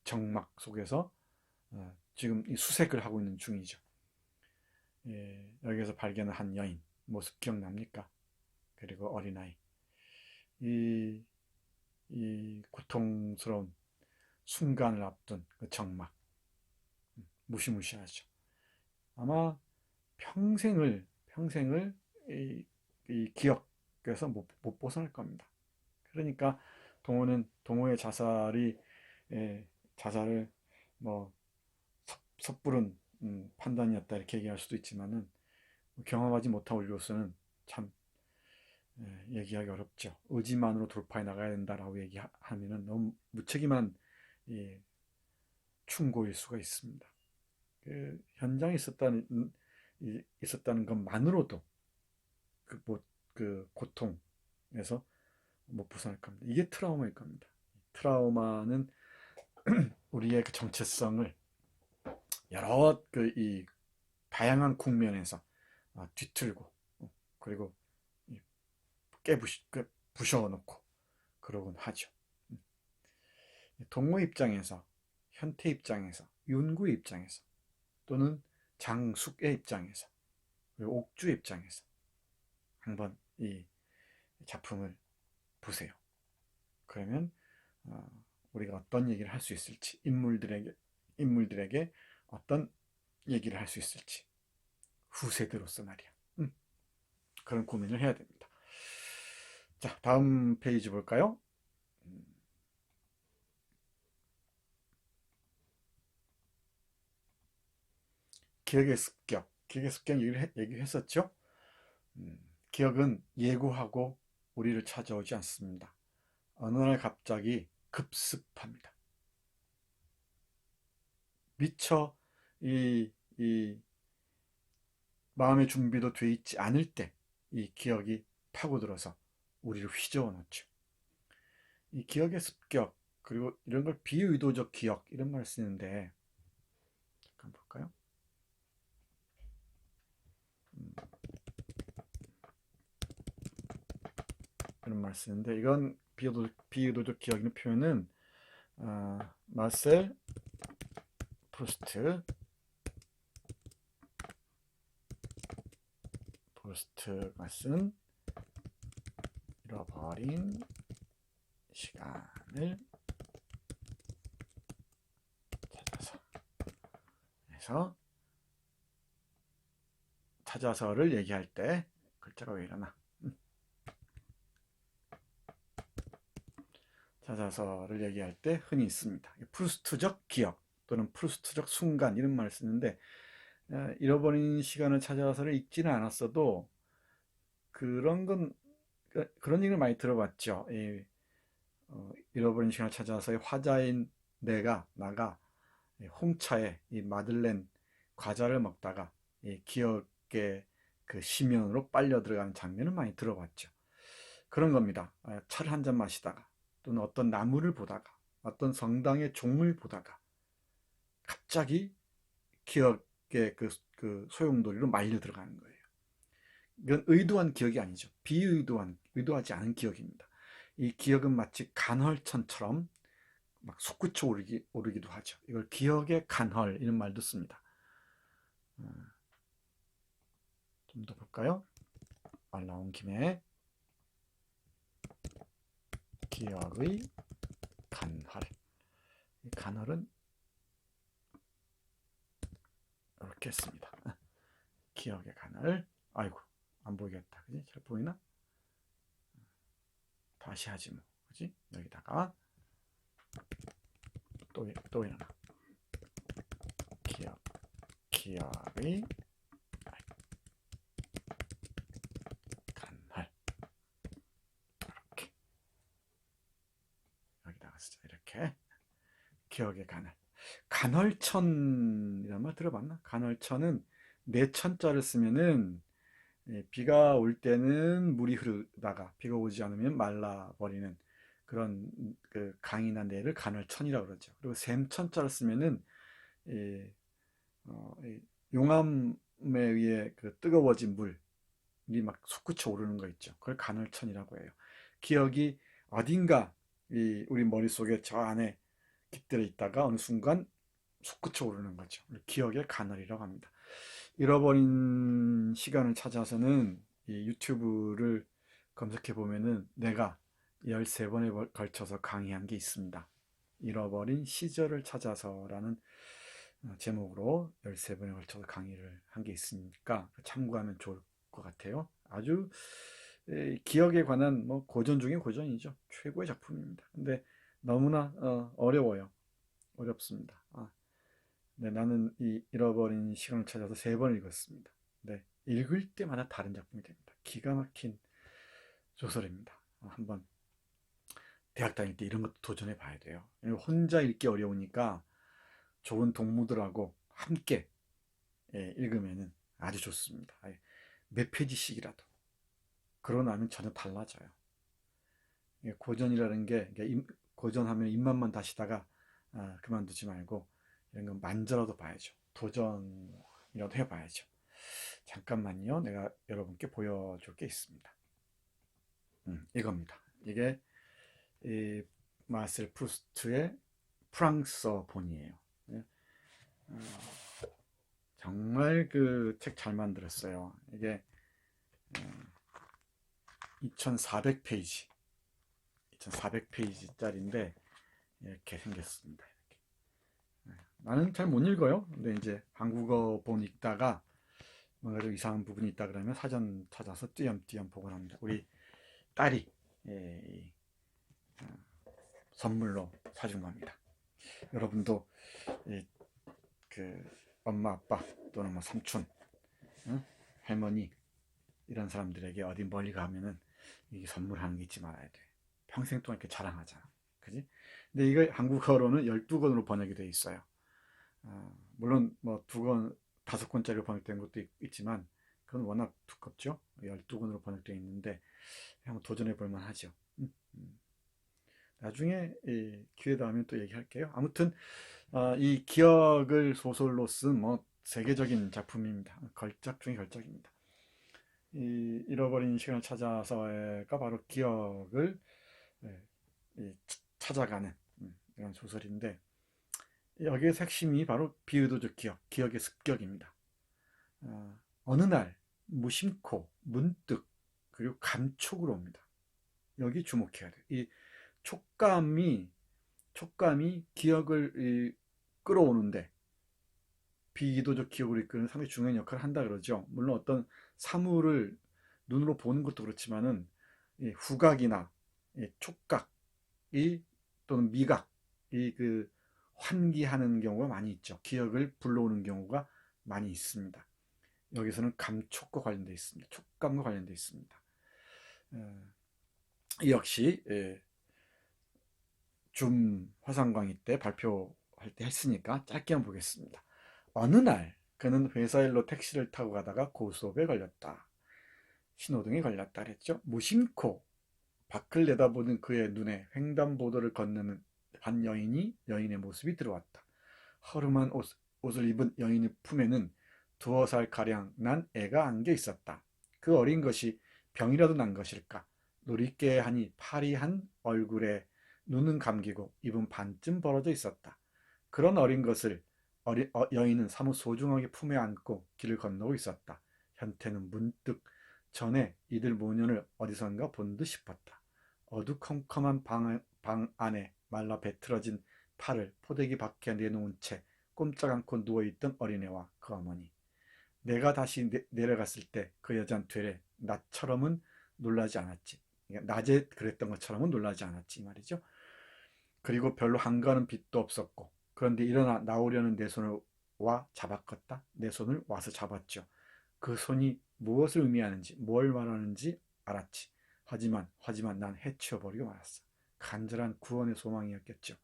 정막 속에서 지금 이 수색을 하고 있는 중이죠. 여기에서 발견한 한 여인, 모습 기억납니까? 그리고 어린아이. 이 고통스러운 순간을 앞둔 그 정막. 무시무시하죠. 아마 평생을 이 기억에서 못 벗어날 겁니다. 그러니까 동호의 자살을 뭐 섣부른 판단이었다 이렇게 얘기할 수도 있지만은 경험하지 못한 우리로서는 참 얘기하기 어렵죠. 의지만으로 돌파해 나가야 된다라고 얘기하면은 너무 무책임한 충고일 수가 있습니다. 그 현장에 있었다는 것만으로도 그 고통에서 못 벗어날 겁니다. 이게 트라우마일 겁니다. 트라우마는 우리의 그 정체성을 여러 이 다양한 국면에서 뒤틀고 그리고 부셔놓고 그러곤 하죠. 동호 입장에서, 현태 입장에서, 윤구의 입장에서, 또는 장숙의 입장에서, 그리고 옥주의 입장에서 한번 이 작품을 보세요. 그러면 우리가 어떤 얘기를 할 수 있을지, 인물들에게 어떤 얘기를 할 수 있을지, 후세대로서 말이야. 그런 고민을 해야 됩니다. 자, 다음 페이지 볼까요? 기억의 습격 얘기했었죠. 기억은 예고하고 우리를 찾아오지 않습니다. 어느 날 갑자기 급습합니다. 미처 이 마음의 준비도 돼 있지 않을 때 이 기억이 파고들어서 우리를 휘저어 놓죠. 이 기억의 습격, 그리고 이런 걸 비의도적 기억 이런 말 쓰는데, 잠깐 볼까요? 이런 말 쓰는데, 이건 비의도적 기억이라는 표현은 마셀 프루스트가 쓴 잃어버린 시간을 찾아서를 얘기할 때 글자가 왜 이러나? 찾아서를 얘기할 때 흔히 있습니다. 프루스트적 기억 또는 프루스트적 순간 이런 말을 쓰는데, 잃어버린 시간을 찾아서를 읽지는 않았어도 그런 얘기를 많이 들어봤죠. 잃어버린 시간을 찾아서의 화자인 나가 홍차에 이 마들렌 과자를 먹다가 기억의 그 심연으로 빨려 들어가는 장면을 많이 들어봤죠. 그런 겁니다. 차를 한 잔 마시다가, 또는 어떤 나무를 보다가, 어떤 성당의 종을 보다가 갑자기 기억의 그 소용돌이로 말려 들어가는 거예요. 이건 의도한 기억이 아니죠. 비의도한 의도하지 않은 기억입니다. 이 기억은 마치 간헐천처럼 막 솟구쳐 오르기도 하죠. 이걸 기억의 간헐 이런 말도 씁니다. 좀 더 볼까요? 말 나온 김에 기억의 간헐. 이 간헐은 이렇게 했습니다. 기억의 간헐. 아이고 안 보이겠다. 그지? 잘 보이나? 다시 하지 뭐. 그지? 여기다가 또 일어나. 기억의 간헐. 이렇게 여기다가 쓰자. 이렇게 기억의 간헐. 간헐천이란 말 들어봤나? 간헐천은 내천자를 쓰면은 비가 올 때는 물이 흐르다가 비가 오지 않으면 말라버리는 그런 그 강이나 내를 간헐천이라고 그러죠. 그리고 샘천자를 쓰면은 이 용암에 의해 그 뜨거워진 물이 막 솟구쳐 오르는 거 있죠. 그걸 간헐천이라고 해요. 기억이 어딘가 우리 머릿속에 저 안에 깃들어 있다가 어느 순간 솟구쳐 오르는 거죠. 기억의 간헐이라고 합니다. 잃어버린 시간을 찾아서는 이 유튜브를 검색해 보면은 내가 13번에 걸쳐서 강의한 게 있습니다. 잃어버린 시절을 찾아서라는 제목으로 13번에 걸쳐서 강의를 한 게 있으니까 참고하면 좋을 것 같아요. 아주 기억에 관한 뭐 고전 중에 고전이죠. 최고의 작품입니다. 근데 너무나 어려워요. 어렵습니다. 네, 나는 이 잃어버린 시간을 찾아서 3번 읽었습니다. 네, 읽을 때마다 다른 작품이 됩니다. 기가 막힌 소설입니다. 한번 대학 다닐 때 이런 것도 도전해 봐야 돼요. 혼자 읽기 어려우니까 좋은 동무들하고 함께 읽으면 아주 좋습니다. 몇 페이지씩이라도. 그러고 나면 전혀 달라져요. 고전이라는 게 고전하면 입맛만 다시다가 그만두지 말고 이런 건 만져라도 봐야죠. 도전이라도 해봐야죠. 잠깐만요. 내가 여러분께 보여줄 게 있습니다. 이겁니다. 이게 마셀 프루스트의 프랑스어 본이에요. 정말 그 책 잘 만들었어요. 이게 2400페이지 2400페이지짜리인데 이렇게 생겼습니다. 이렇게. 나는 잘 못 읽어요. 근데 이제 한국어 본 읽다가 뭔가 좀 이상한 부분이 있다 그러면 사전 찾아서 띄엄띄엄 보곤 합니다. 우리 딸이 선물로 사준 겁니다. 여러분도 그 엄마 아빠 또는 뭐 삼촌, 할머니 이런 사람들에게 어디 멀리 가면은 이게 선물하는 게 잊지 말아야 돼. 평생 동안 이렇게 자랑하잖아. 그지? 근데 이거 한국어로는 12권으로 번역이 되어 있어요. 물론 뭐 2권, 5권짜리로 번역된 것도 있지만 그건 워낙 두껍죠. 12권으로 번역되어 있는데 한번 도전해 볼 만하죠. 나중에 기회 되면 또 얘기할게요. 아무튼 이 기억을 소설로 쓴 뭐 세계적인 작품입니다. 걸작 중의 걸작입니다. 이 잃어버린 시간을 찾아서가 바로 기억을 찾아가는 이런 소설인데 여기에 핵심이 바로 비의도적 기억의 습격입니다. 어느 날 무심코 문득 그리고 감촉으로 옵니다. 여기 주목해야 돼요. 이 촉감이 기억을 끌어오는데 비이도적 기억을 이끄는 상당히 중요한 역할을 한다 그러죠. 물론 어떤 사물을 눈으로 보는 것도 그렇지만은 후각이나 촉각이 또는 미각이 그 환기하는 경우가 많이 있죠. 기억을 불러오는 경우가 많이 있습니다. 여기서는 감촉과 관련되어 있습니다. 촉감과 관련되어 있습니다. 역시 줌 화상강의 때 발표할 때 했으니까 짧게 한번 보겠습니다. 어느 날 그는 회사 일로 택시를 타고 가다가 고수업에 걸렸다. 신호등에 걸렸다 그랬죠. 무심코 밖을 내다보는 그의 눈에 횡단보도를 건너는 한 여인의 모습이 들어왔다. 허름한 옷을 입은 여인의 품에는 2살 가량 난 애가 안겨 있었다. 그 어린 것이 병이라도 난 것일까? 노리깨 하니 파리한 얼굴에 눈은 감기고 입은 반쯤 벌어져 있었다. 그런 어린 것을 여인은 사뭇 소중하게 품에 안고 길을 건너고 있었다. 현태는 문득 전에 이들 모녀를 어디선가 본 듯 싶었다. 어두컴컴한 방 안에 말라 배틀어진 팔을 포대기 밖에 내놓은 채 꼼짝 않고 누워있던 어린애와 그 어머니. 내가 다시 내려갔을 때 그 여잔 되레 나처럼은 놀라지 않았지. 그러니까 낮에 그랬던 것처럼은 놀라지 않았지 이 말이죠. 그리고 별로 한가하는 빛도 없었고, 그런데 일어나 나오려는 내 손을 와 잡았겠다. 내 손을 와서 잡았죠. 그 손이 무엇을 의미하는지, 뭘 말하는지 알았지. 하지만 난 해치워버리고 말았어. 간절한 구원의 소망이었겠죠.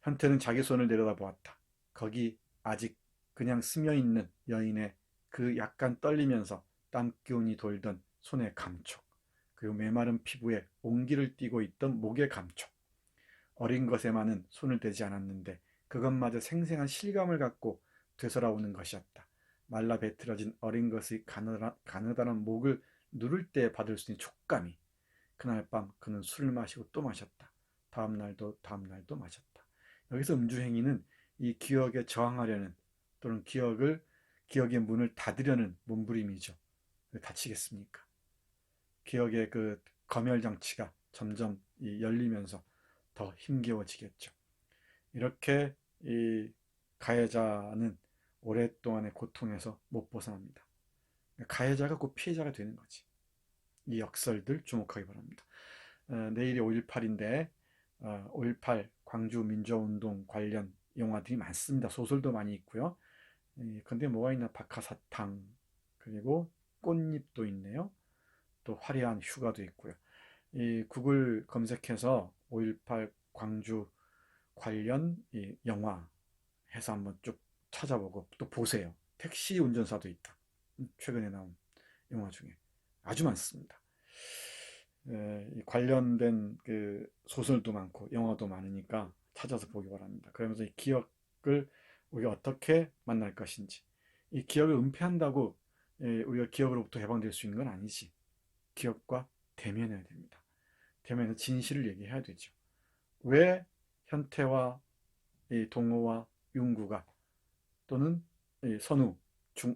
현태는 자기 손을 내려다보았다. 거기 아직 그냥 스며있는 여인의 그 약간 떨리면서 땀 기운이 돌던 손의 감촉, 그리고 메마른 피부에 온기를 띠고 있던 목의 감촉. 어린 것에만은 손을 대지 않았는데 그것마저 생생한 실감을 갖고 되살아오는 것이었다. 말라 배틀어진 어린 것의 가느다란 목을 누를 때 받을 수 있는 촉감이. 그날 밤 그는 술을 마시고 또 마셨다. 다음날도 마셨다. 여기서 음주행위는 이 기억에 저항하려는, 또는 기억의 문을 닫으려는 몸부림이죠. 다치겠습니까? 기억의 그 검열 장치가 점점 열리면서 더 힘겨워지겠죠. 이렇게 이 가해자는 오랫동안의 고통에서 못 벗어납니다. 가해자가 곧 피해자가 되는 거지. 이 역설들 주목하기 바랍니다. 내일이 5.18인데 5.18 광주 민주화운동 관련 영화들이 많습니다. 소설도 많이 있고요. 근데 뭐가 있나, 박하사탕, 그리고 꽃잎도 있네요. 또 화려한 휴가도 있고요. 이 구글 검색해서 5.18 광주 관련 이 영화 해서 한번 쭉 찾아보고 또 보세요. 택시 운전사도 있다. 최근에 나온 영화 중에 아주 많습니다. 관련된 그 소설도 많고 영화도 많으니까 찾아서 보기 바랍니다. 그러면서 이 기억을 우리가 어떻게 만날 것인지, 이 기억을 은폐한다고 우리가 기억으로부터 해방될 수 있는 건 아니지. 기억과 대면해야 됩니다. 대면해서 진실을 얘기해야 되죠. 왜 현태와 이 동호와 윤구가, 또는 이 선우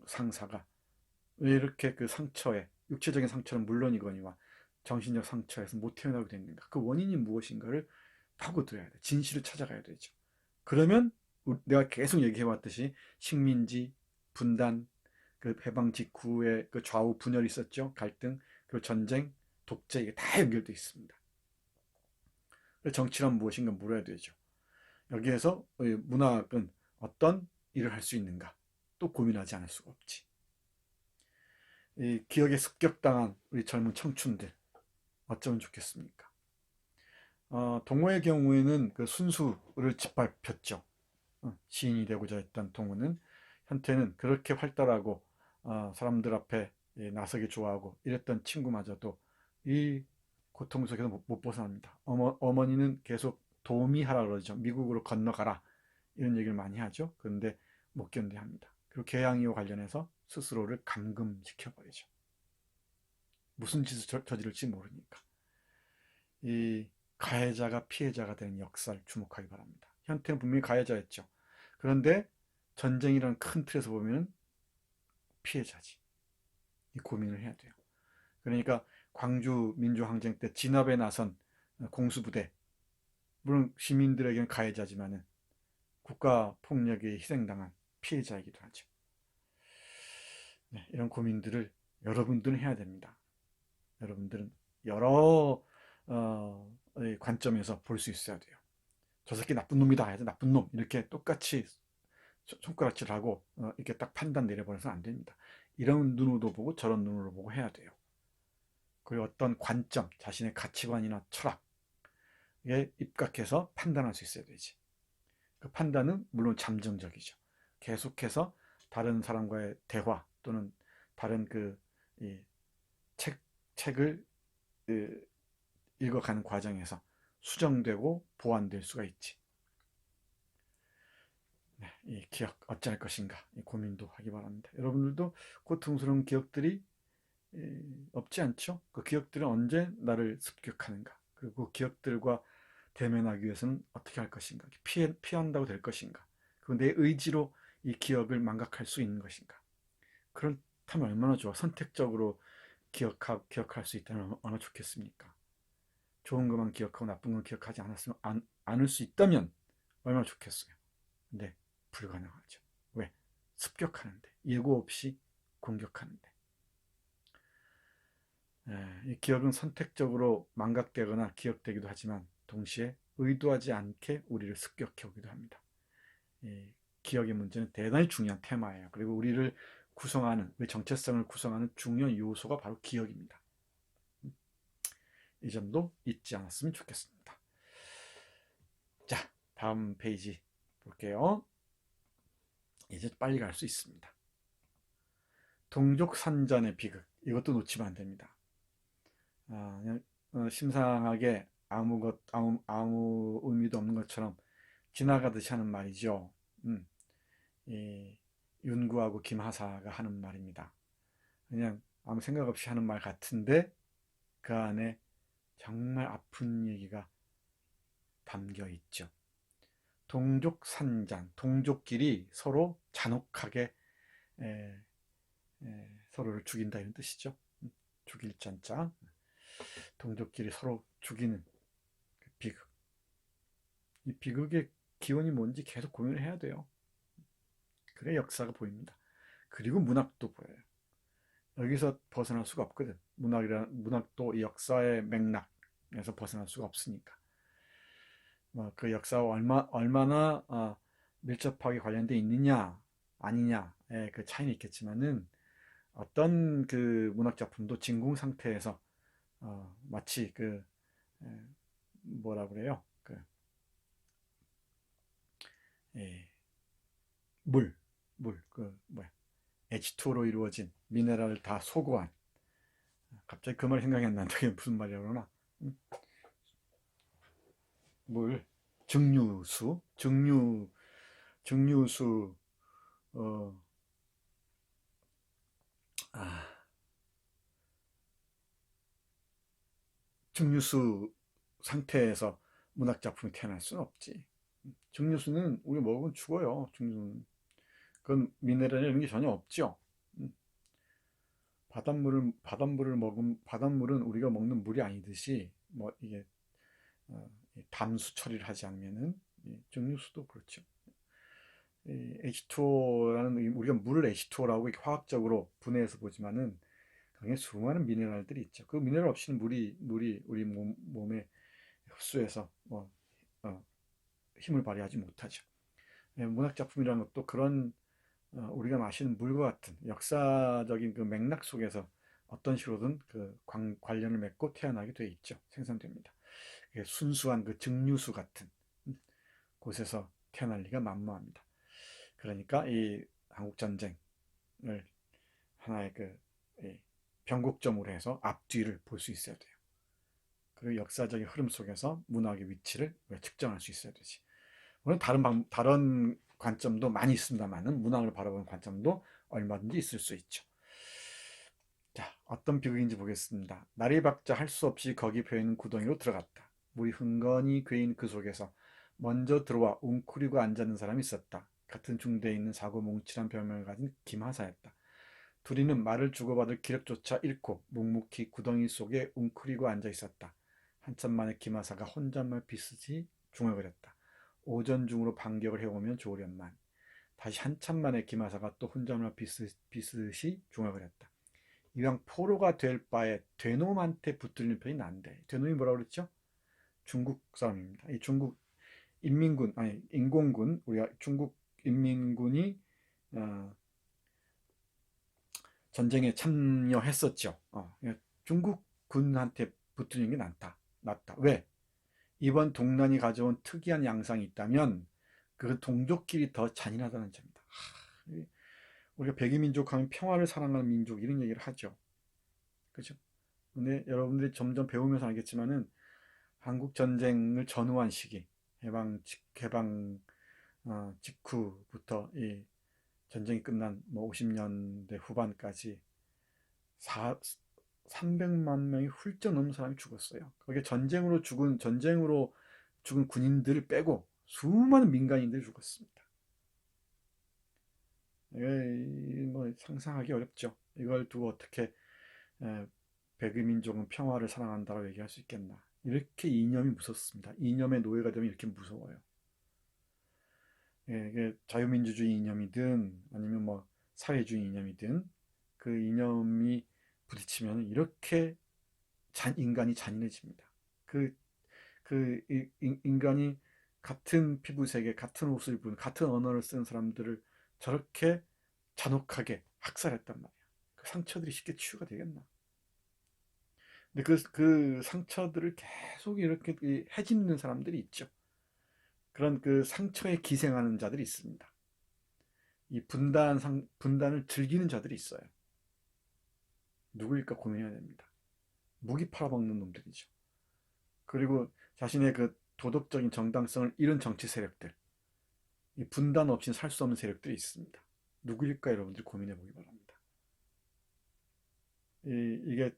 상사가 왜 이렇게 그 상처에, 육체적인 상처는 물론이거니와 정신적 상처에서 못 태어나게 됐는가, 그 원인이 무엇인가를 파고들어야 돼. 진실을 찾아가야 되죠. 그러면 내가 계속 얘기해왔듯이 식민지, 분단, 그 해방 직후에 그 좌우 분열이 있었죠. 갈등, 그리고 전쟁, 독재, 이게 다 연결되어 있습니다. 정치란 무엇인가 물어야 되죠. 여기에서 문학은 어떤 일을 할 수 있는가 또 고민하지 않을 수가 없지. 이 기억에 습격당한 우리 젊은 청춘들 어쩌면 좋겠습니까? 동호의 경우에는 그 순수를 짓밟혔죠. 시인이 되고자 했던 동호는, 현태는 그렇게 활달하고 사람들 앞에 나서기 좋아하고 이랬던 친구마저도 이 고통 속에서 못 벗어납니다. 어머니는 계속 도미하라 그러죠. 미국으로 건너가라, 이런 얘기를 많이 하죠. 그런데 못 견뎌합니다. 그리고 개양이와 관련해서 스스로를 감금시켜버리죠. 무슨 짓을 저지를지 모르니까. 이 가해자가 피해자가 되는 역사를 주목하기 바랍니다. 현태는 분명히 가해자였죠. 그런데 전쟁이라는 큰 틀에서 보면 피해자지. 이 고민을 해야 돼요. 그러니까 광주 민주항쟁 때 진압에 나선 공수부대, 물론 시민들에게는 가해자지만은 국가 폭력에 희생당한 피해자이기도 하죠. 네, 이런 고민들을 여러분들은 해야 됩니다. 여러분들은 여러 관점에서 볼 수 있어야 돼요. 저 새끼 나쁜 놈이다 해서 나쁜 놈 이렇게 똑같이 손가락질 하고 이렇게 딱 판단 내려버려서 안 됩니다. 이런 눈으로 보고 저런 눈으로 보고 해야 돼요. 그리고 어떤 관점, 자신의 가치관이나 철학에 입각해서 판단할 수 있어야 되지. 그 판단은 물론 잠정적이죠. 계속해서 다른 사람과의 대화, 또는 다른 이 책을 읽어가는 과정에서 수정되고 보완될 수가 있지. 네, 이 기억 어찌할 것인가, 이 고민도 하기 바랍니다. 여러분들도 고통스러운 기억들이 없지 않죠? 그 기억들은 언제 나를 습격하는가? 그리고 그 기억들과 대면하기 위해서는 어떻게 할 것인가? 피한다고 될 것인가? 그리고 내 의지로 이 기억을 망각할 수 있는 것인가? 그렇다면 얼마나 좋아. 선택적으로 기억할 수 있다면 얼마나 좋겠습니까? 좋은 것만 기억하고 나쁜 건 기억하지 않을 수 있다면 얼마나 좋겠어요. 근데 불가능하죠. 왜? 습격하는데, 예고 없이 공격하는데. 이 기억은 선택적으로 망각되거나 기억되기도 하지만 동시에 의도하지 않게 우리를 습격해 오기도 합니다. 기억의 문제는 대단히 중요한 테마예요. 그리고 우리를 구성하는, 우리 정체성을 구성하는 중요한 요소가 바로 기억입니다. 이 점도 잊지 않았으면 좋겠습니다. 자, 다음 페이지 볼게요. 이제 빨리 갈 수 있습니다. 동족산전의 비극. 이것도 놓치면 안 됩니다. 그냥 심상하게 아무 의미도 없는 것처럼 지나가듯이 하는 말이죠. 이 윤구하고 김하사가 하는 말입니다. 그냥 아무 생각 없이 하는 말 같은데 그 안에 정말 아픈 얘기가 담겨 있죠. 동족산잔, 동족끼리 서로 잔혹하게 에, 서로를 죽인다 이런 뜻이죠. 죽일 잔자, 동족끼리 서로 죽이는 그 비극. 이 비극의 기원이 뭔지 계속 고민을 해야 돼요. 그래 역사가 보입니다. 그리고 문학도 보여요. 여기서 벗어날 수가 없거든. 문학도 이 역사의 맥락에서 벗어날 수가 없으니까. 그 역사와 얼마나 밀접하게 관련돼 있느냐 아니냐의 그 차이는 있겠지만은 어떤 그 문학 작품도 진공 상태에서 마치 그 뭐라 그래요? 예, 그 뭐야? H2O로 이루어진 미네랄을 다 소거한. 갑자기 그 말이 생각이 안 난다. 이게 무슨 말이야 그러나? 물, 증류수, 어, 아, 증류수 상태에서 문학 작품이 태어날 수는 없지. 증류수는 우리 먹으면 죽어요. 증류수는. 그건 미네랄 이런 게 전혀 없죠. 음, 바닷물은 우리가 먹는 물이 아니듯이 뭐 이게 담수 처리를 하지 않으면은 증류수도 그렇죠. H2O라는 우리가 물을 H2O라고 화학적으로 분해해서 보지만은 강에 수많은 미네랄들이 있죠. 그 미네랄 없이는 물이 우리 몸에 흡수해서 힘을 발휘하지 못하죠. 문학 작품이라는 것도 그런 우리가 마시는 물과 같은 역사적인 그 맥락 속에서 어떤 식으로든 그 관련을 맺고 태어나게 돼 있죠. 생성됩니다. 순수한 그 증류수 같은 곳에서 태어날 리가 만무합니다. 그러니까 이 한국 전쟁을 하나의 그 변곡점으로 해서 앞뒤를 볼 수 있어야 돼요. 그리고 역사적인 흐름 속에서 문학의 위치를 측정할 수 있어야 되지. 물론 다른 관점도 많이 있습니다만은 문학을 바라보는 관점도 얼마든지 있을 수 있죠. 자, 어떤 비극인지 보겠습니다. 날이 밝자 할 수 없이 거기 베이는 구덩이로 들어갔다. 물이 흥건히 괴인 그 속에서 먼저 들어와 웅크리고 앉아있는 사람이 있었다. 같은 중대에 있는 사고 뭉칠한 별명을 가진 김하사였다. 둘이는 말을 주고받을 기력조차 잃고 묵묵히 구덩이 속에 웅크리고 앉아 있었다. 한참 만에 김하사가 혼잣말 비슷이 중얼거렸다. 오전 중으로 반격을 해오면 좋으련만. 다시 한참 만에 김하사가 또 혼잣말 비슷이 중얼거렸다. 이왕 포로가 될 바에 되놈한테 붙들리는 편이 난데. 되놈이 뭐라고 그랬죠? 중국 사람입니다. 이 중국 인공군, 우리가 중국 인민군이 전쟁에 참여했었죠. 중국 군한테 붙들리는 게 낫다. 왜? 이번 동란이 가져온 특이한 양상이 있다면 그 동족끼리 더 잔인하다는 점입니다. 우리가 백이민족 하면 평화를 사랑하는 민족 이런 얘기를 하죠. 그죠? 근데 여러분들이 점점 배우면서 알겠지만은 한국 전쟁을 전후한 시기, 해방 직후부터 이 전쟁이 끝난 뭐 50년대 후반까지 300만 명이 훌쩍 넘는 사람이 죽었어요. 거기에 전쟁으로 죽은 군인들을 빼고 수많은 민간인들이 죽었습니다. 이게 뭐 상상하기 어렵죠. 이걸 두고 어떻게 백의민족은 평화를 사랑한다고 얘기할 수 있겠나. 이렇게 이념이 무섭습니다. 이념의 노예가 되면 이렇게 무서워요. 이게 자유민주주의 이념이든 아니면 뭐 사회주의 이념이든 그 이념이 부딪히면 이렇게 인간이 잔인해집니다. 그, 인간이 같은 피부색에 같은 옷을 입은 같은 언어를 쓰는 사람들을 저렇게 잔혹하게 학살했단 말이야. 그 상처들이 쉽게 치유가 되겠나? 근데 그 상처들을 계속 이렇게 해집는 사람들이 있죠. 그런 그 상처에 기생하는 자들이 있습니다. 이 분단을 즐기는 자들이 있어요. 누구일까 고민해야 됩니다. 무기 팔아먹는 놈들이죠. 그리고 자신의 그 도덕적인 정당성을 잃은 정치 세력들, 이 분단 없이는 살 수 없는 세력들이 있습니다. 누구일까 여러분들이 고민해 보기 바랍니다. 이게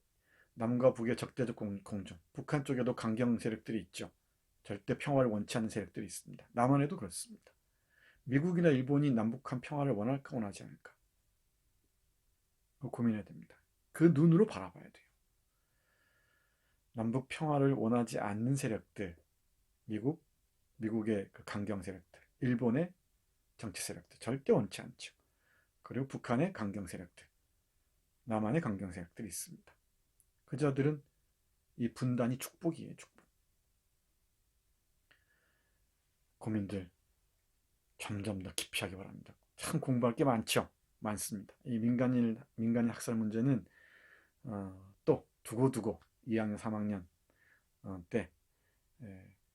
남과 북의 적대적 공존, 북한 쪽에도 강경 세력들이 있죠. 절대 평화를 원치 않는 세력들이 있습니다. 남한에도 그렇습니다. 미국이나 일본이 남북한 평화를 원할까 원하지 않을까? 고민해야 됩니다. 그 눈으로 바라봐야 돼요. 남북 평화를 원하지 않는 세력들, 미국의 그 강경 세력들, 일본의 정치 세력들 절대 원치 않죠. 그리고 북한의 강경 세력들, 남한의 강경 세력들이 있습니다. 그자들은 이 분단이 축복이에요, 축복. 고민들 점점 더 깊이 하기 바랍니다. 참 공부할 게 많습니다. 이 민간인 학살 문제는 또 두고두고 2학년, 3학년 때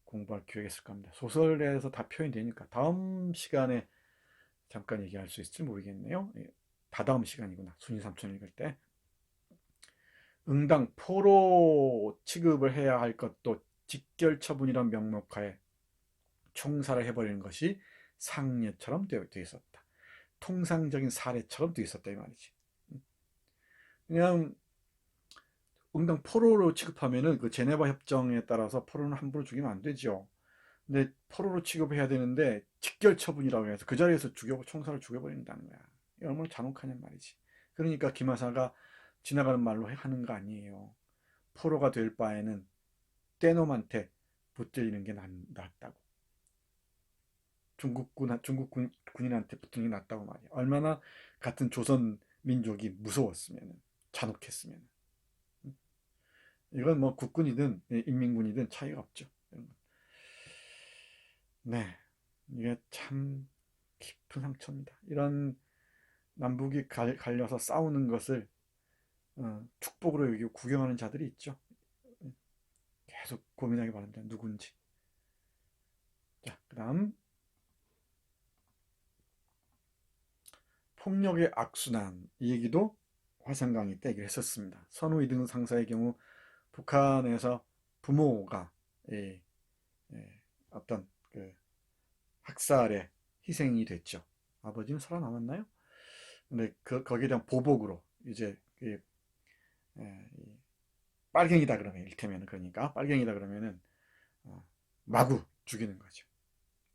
공부할 기회가 있을 겁니다. 소설에서 다 표현이 되니까 다음 시간에 잠깐 얘기할 수 있을지 모르겠네요. 다다음 시간이구나. 순위 삼촌 읽을 때. 응당 포로 취급을 해야 할 것도 직결 처분이란 명목하에 총살을 해버리는 것이 상례처럼 되어 있었다. 통상적인 사례처럼 되어 있었다 이 말이지. 그냥 응당 포로로 취급하면은 그 제네바 협정에 따라서 포로는 함부로 죽이면 안 되죠. 근데 포로로 취급해야 되는데 직결 처분이라고 해서 그 자리에서 총살을 죽여버린다는 거야. 이게 얼마나 잔혹하냔 말이지. 그러니까 김하사가 지나가는 말로 하는 거 아니에요. 포로가 될 바에는 떼놈한테 붙들리는 게 낫다고. 군인한테 붙는 게 낫다고 말이야. 얼마나 같은 조선 민족이 무서웠으면, 잔혹했으면. 이건 뭐 국군이든 인민군이든 차이가 없죠. 네, 이게 참 깊은 상처입니다. 이런 남북이 갈려서 싸우는 것을 축복으로 여기고 구경하는 자들이 있죠. 계속 고민하기 바랍니다. 누군지. 자, 그 다음 폭력의 악순환 이 얘기도 화상 강의 때 얘기를 했었습니다. 선우 2등 상사의 경우 북한에서 부모가 어떤 그 학살에 희생이 됐죠. 아버지는 살아남았나요? 근데 거기에 대한 보복으로 이제 빨갱이다 그러면 일테면 그러니까 빨갱이다 그러면은 마구 죽이는 거죠.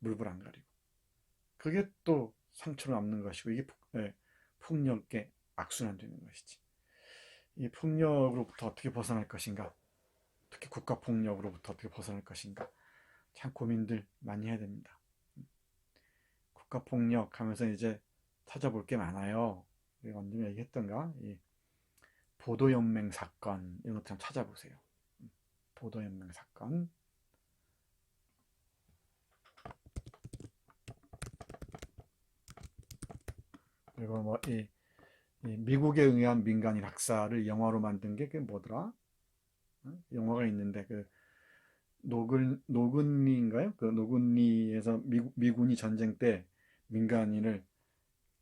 물불 안 가리고. 그게 또 상처를 남는 것이고 이게 폭력의 악순환되는 것이지. 이 폭력으로부터 어떻게 벗어날 것인가? 특히 국가 폭력으로부터 어떻게 벗어날 것인가? 참 고민들 많이 해야 됩니다. 국가 폭력 하면서 이제 찾아볼 게 많아요. 우리가 언제 얘기했던가? 이 보도연맹 사건 이런 것들 찾아보세요. 보도연맹 사건. 그리고 뭐 이 미국에 의한 민간인 학살을 영화로 만든 게 그게 뭐더라? 영화가 있는데 그 노근리인가요? 그 노근리에서 미군이 전쟁 때 민간인을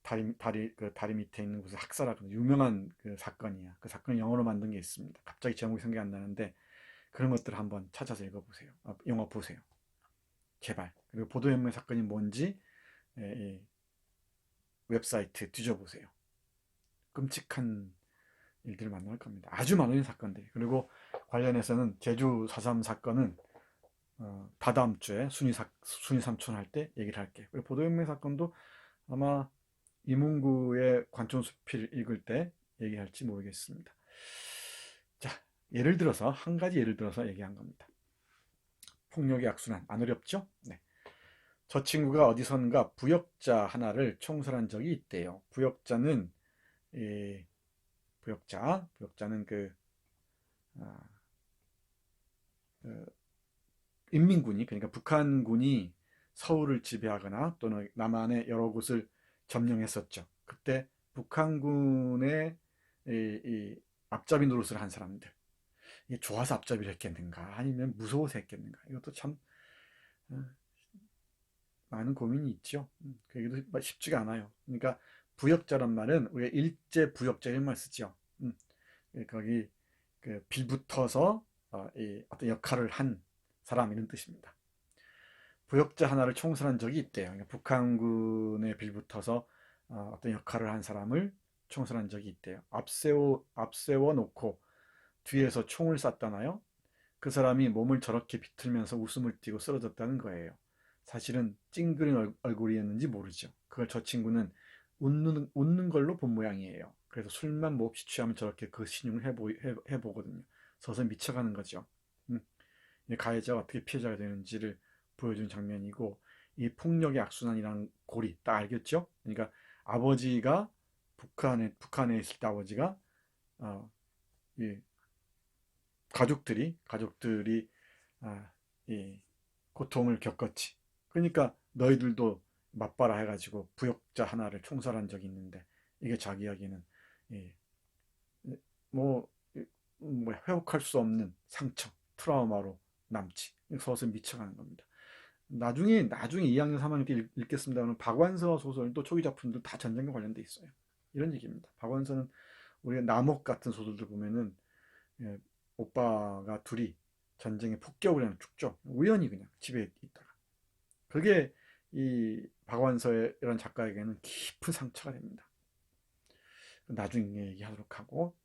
다리 밑에 있는 곳에 학살하는 유명한 그 사건이야. 그 사건 영화로 만든 게 있습니다. 갑자기 제목이 생각이 안 나는데 그런 것들을 한번 찾아서 읽어보세요. 영화 보세요. 제발. 그리고 보도연맹 사건이 뭔지 웹사이트 뒤져보세요. 끔찍한 일들을 만날 겁니다. 아주 많은 사건들이. 그리고 관련해서는 제주 4.3 사건은 다다음 주에 순위 삼촌 할 때 얘기를 할게요. 그리고 보도혁명 사건도 아마 이문구의 관촌수필 읽을 때 얘기할지 모르겠습니다. 자, 한 가지 예를 들어서 얘기한 겁니다. 폭력의 악순환, 안 어렵죠? 네. 저 친구가 어디선가 부역자 하나를 총살한 적이 있대요. 부역자는 부역자는 아, 그 인민군이, 그러니까 북한군이 서울을 지배하거나 또는 남한의 여러 곳을 점령했었죠. 그때 북한군의 이 앞잡이 노릇을 한 사람들, 이게 좋아서 앞잡이를 했겠는가 아니면 무서워서 했겠는가, 이것도 참 어, 많은 고민이 있죠. 그게 쉽지가 않아요. 그러니까 부역자란 말은 우리가 일제 부역자 이런 말 쓰죠. 거기 빌붙어서 어떤 역할을 한 사람 이런 뜻입니다. 부역자 하나를 총살한 적이 있대요. 그러니까 북한군에 빌붙어서 어떤 역할을 한 사람을 총살한 적이 있대요. 앞세워 놓고 뒤에서 총을 쐈다나요? 그 사람이 몸을 저렇게 비틀면서 웃음을 띠고 쓰러졌다는 거예요. 사실은 찡그린 얼굴이었는지 모르죠. 그걸 저 친구는 웃는 걸로 본 모양이에요. 그래서 술만 몹시 취하면 저렇게 그 신용을 해보거든요. 서서 미쳐가는 거죠. 가해자가 어떻게 피해자가 되는지를 보여준 장면이고, 이 폭력의 악순환이라는 고리 딱 알겠죠? 그러니까 아버지가 북한에 있을 때 아버지가 이 가족들이 이 고통을 겪었지. 그러니까 너희들도 맛봐라 해가지고 부역자 하나를 총살한 적이 있는데, 이게 자기 이야기는 뭐, 회복할 수 없는 상처, 트라우마로 남지. 서서 미쳐가는 겁니다. 나중에 2학년, 3학년 때 읽겠습니다만 박완서 소설도 초기 작품들 다 전쟁과 관련돼 있어요. 이런 얘기입니다. 박완서는 우리가 남옥 같은 소설들 보면은 오빠가 둘이 전쟁에 폭격을 해서 죽죠. 우연히 그냥 집에 있다가. 그게 이 박완서의 이런 작가에게는 깊은 상처가 됩니다. 나중에 얘기하도록 하고,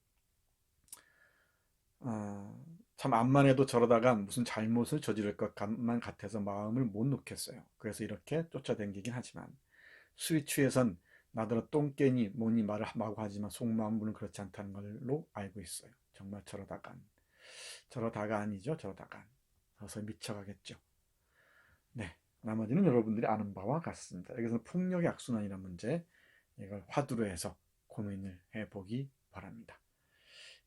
참 암만 해도 저러다가 무슨 잘못을 저지를 것만 같아서 마음을 못 놓겠어요. 그래서 이렇게 쫓아다니긴 하지만 술이 취해선 나더러 똥개니 뭐니 말을 마구 하지만 속마음은 그렇지 않다는 걸로 알고 있어요. 정말 저러다가 아니죠. 저러다가 서서 미쳐가겠죠. 네, 나머지는 여러분들이 아는 바와 같습니다. 여기서 폭력의 악순환이라는 문제, 이걸 화두로 해서 고민을 해보기 바랍니다.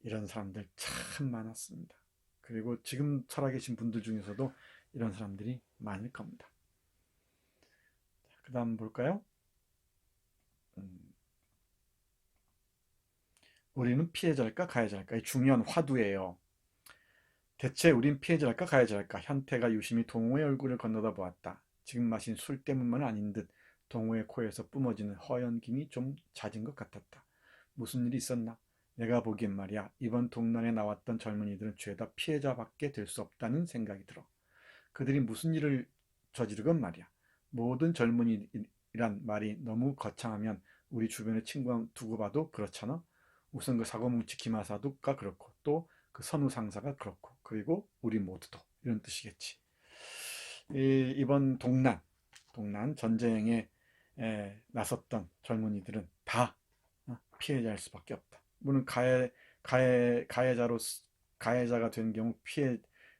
이런 사람들 참 많았습니다. 그리고 지금 살아계신 분들 중에서도 이런 사람들이 많을 겁니다. 그 다음 볼까요? 우리는 피해자일까 가해자일까? 이 중요한 화두예요. 대체 우린 피해자일까 가해자일까? 현태가 유심히 동호의 얼굴을 건너다 보았다. 지금 마신 술 때문만 아닌 듯 동호의 코에서 뿜어지는 허연 김이 좀 잦은 것 같았다. 무슨 일이 있었나? 내가 보기엔 말이야, 이번 동란에 나왔던 젊은이들은 죄다 피해자밖에 될 수 없다는 생각이 들어. 그들이 무슨 일을 저지르건 말이야. 모든 젊은이란 말이 너무 거창하면 우리 주변의 친구랑 두고 봐도 그렇잖아. 우선 그 사고뭉치 김하사도가 그렇고, 또 그 선우 상사가 그렇고, 그리고 우리 모두도, 이런 뜻이겠지. 이번 동란 전쟁에 나섰던 젊은이들은 다 피해자일 수밖에 없다. 물론 가해자가 된 경우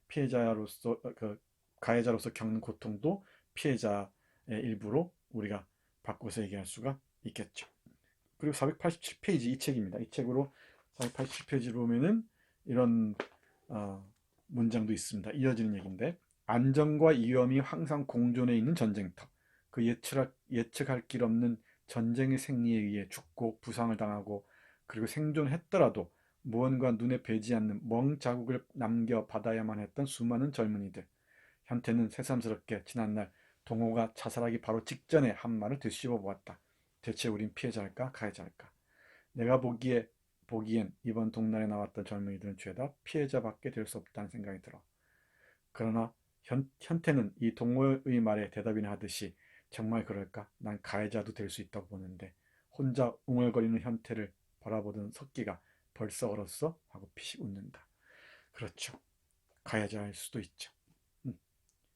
피해자로서 가해자로서 겪는 고통도 피해자의 일부로 우리가 바꿔서 얘기할 수가 있겠죠. 그리고 487페이지 이 책입니다. 이 책으로 487페이지를 보면은 이런 문장도 있습니다. 이어지는 얘기인데, 안정과 위험이 항상 공존해 있는 전쟁터. 그 예측할 길 없는 전쟁의 생리에 의해 죽고 부상을 당하고, 그리고 생존했더라도 무언가 눈에 뵈지 않는 멍 자국을 남겨받아야만 했던 수많은 젊은이들. 현태는 새삼스럽게 지난날 동호가 자살하기 바로 직전에 한 말을 되씹어 보았다. 대체 우린 피해자일까 가해자일까? 내가 보기엔 이번 동란에 나왔던 젊은이들은 죄다 피해자밖에 될 수 없다는 생각이 들어. 그러나 현태는 이 동호의 말에 대답이나 하듯이 정말 그럴까? 난 가해자도 될 수 있다고 보는데, 혼자 웅얼거리는 현태를 바라보던 석기가 벌써 얼었어? 하고 피식 웃는다. 그렇죠. 가해자일 수도 있죠.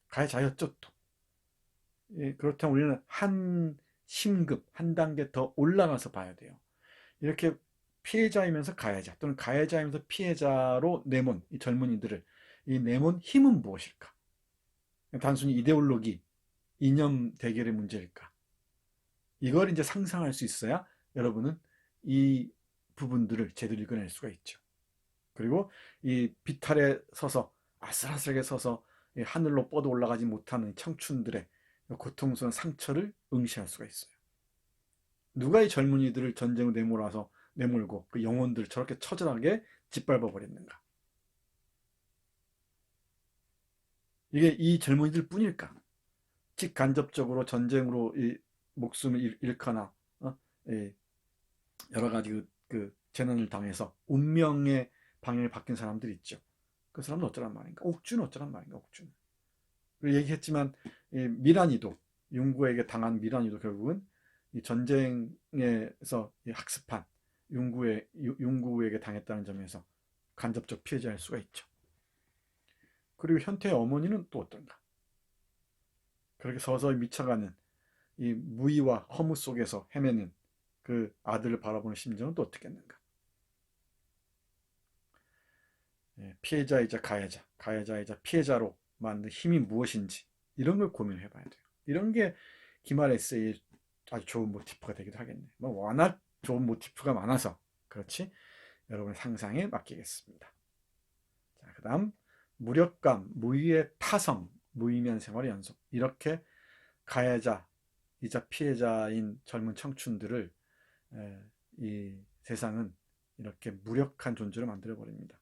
가해자였죠 또. 예, 그렇다면 우리는 한 심급, 한 단계 더 올라가서 봐야 돼요. 이렇게 피해자이면서 가해자 또는 가해자이면서 피해자로 내몬 이 젊은이들을 이 내몬 힘은 무엇일까? 단순히 이데올로기, 이념 대결의 문제일까? 이걸 이제 상상할 수 있어야 여러분은 이 부분들을 제대로 읽어낼 수가 있죠. 그리고 이 비탈에 서서 아슬아슬하게 서서 하늘로 뻗어 올라가지 못하는 청춘들의 고통스러운 상처를 응시할 수가 있어요. 누가 이 젊은이들을 전쟁으로 내몰고 그 영혼들을 저렇게 처절하게 짓밟아 버렸는가? 이게 이 젊은이들 뿐일까? 직간접적으로 전쟁으로 이 목숨을 잃거나 여러 가지 그 재난을 당해서 운명의 방향을 바뀐 사람들이 있죠. 그 사람은 어쩌란 말인가? 옥주는 어쩌란 말인가? 옥주는. 그리고 얘기했지만 미란이도 융구에게 당한 미란이도 결국은 이 전쟁에서 학습한 융구에게 당했다는 점에서 간접적 피해자일 수가 있죠. 그리고 현태의 어머니는 또 어떤가? 그렇게 서서히 미쳐가는 이 무의와 허무 속에서 헤매는 그 아들을 바라보는 심정은 또 어떻겠는가? 피해자이자 가해자, 가해자이자 피해자로 만든 힘이 무엇인지 이런 걸 고민해 봐야 돼요. 이런 게 기말 에세이의 아주 좋은 모티프가 되기도 하겠네. 뭐 워낙 좋은 모티프가 많아서 그렇지. 여러분의 상상에 맡기겠습니다. 자, 그다음 무력감, 무의의 타성, 무의미한 생활의 연속. 이렇게 가해자이자 피해자인 젊은 청춘들을 이 세상은 이렇게 무력한 존재로 만들어 버립니다.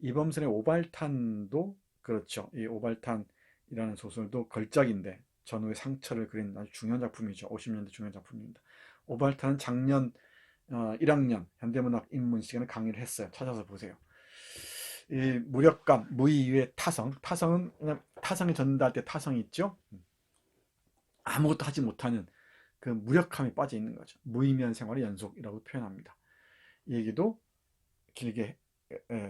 이범선의 오발탄도 그렇죠. 이 오발탄이라는 소설도 걸작인데 전후의 상처를 그린 아주 중요한 작품이죠. 50년대 중요한 작품입니다. 오발탄은 작년 1학년 현대문학 입문 시간에 강의를 했어요. 찾아서 보세요. 이 무력감, 무의의 타성은 그냥 타성에 젖는다 할 때 타성이 있죠. 아무것도 하지 못하는 그 무력함이 빠져 있는 거죠. 무의미한 생활의 연속이라고 표현합니다. 이 얘기도 길게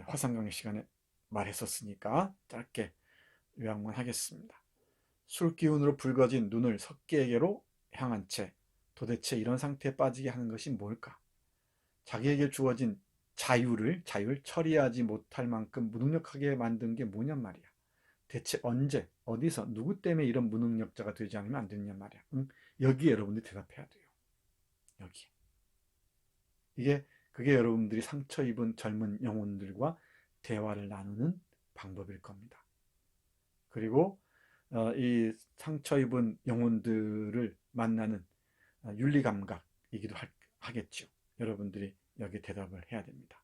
화상강의 시간에 말했었으니까 짧게 요약만 하겠습니다. 술기운으로 붉어진 눈을 석기에게로 향한 채 도대체 이런 상태에 빠지게 하는 것이 뭘까? 자기에게 주어진 자율 처리하지 못할 만큼 무능력하게 만든 게 뭐냔 말이야. 대체 언제, 어디서, 누구 때문에 이런 무능력자가 되지 않으면 안 되느냐 말이야. 여기에 여러분들이 대답해야 돼요. 여기. 그게 여러분들이 상처 입은 젊은 영혼들과 대화를 나누는 방법일 겁니다. 그리고 이 상처 입은 영혼들을 만나는 윤리감각이기도 하겠죠. 여러분들이 여기 대답을 해야 됩니다.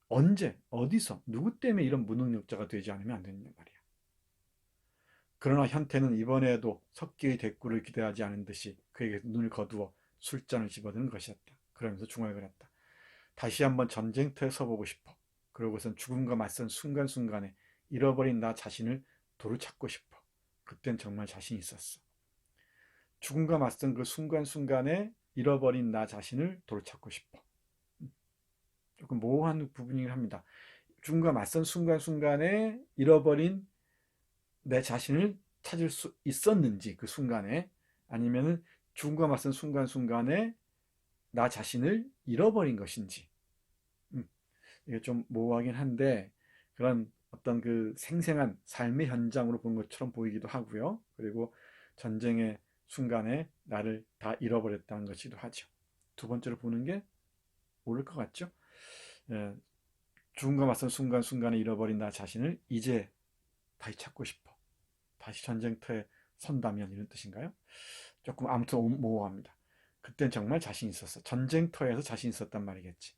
언제, 어디서, 누구 때문에 이런 무능력자가 되지 않으면 안 되느냐 말이야. 그러나 현태는 이번에도 석기의 대꾸를 기대하지 않은 듯이 그에게 눈을 거두어 술잔을 집어드는 것이었다. 그러면서 중얼거렸다. 다시 한번 전쟁터에 서보고 싶어. 그러고선 죽음과 맞선 순간순간에 잃어버린 나 자신을 도로 찾고 싶어. 그땐 정말 자신 있었어. 죽음과 맞선 그 순간순간에 잃어버린 나 자신을 도로 찾고 싶어. 조금 모호한 부분이긴 합니다. 죽음과 맞선 순간순간에 잃어버린 내 자신을 찾을 수 있었는지 그 순간에 아니면은 죽음과 맞선 순간순간에 나 자신을 잃어버린 것인지 이게 좀 모호하긴 한데 그런 어떤 그 생생한 삶의 현장으로 본 것처럼 보이기도 하고요. 그리고 전쟁의 순간에 나를 다 잃어버렸다는 것이기도 하죠. 두 번째로 보는 게 옳을 것 같죠? 예, 죽음과 맞선 순간순간에 잃어버린 나 자신을 이제 다시 찾고 싶어. 다시 전쟁터에 선다면 이런 뜻인가요? 조금 아무튼 모호합니다. 그땐 정말 자신 있었어. 전쟁터에서 자신 있었단 말이겠지.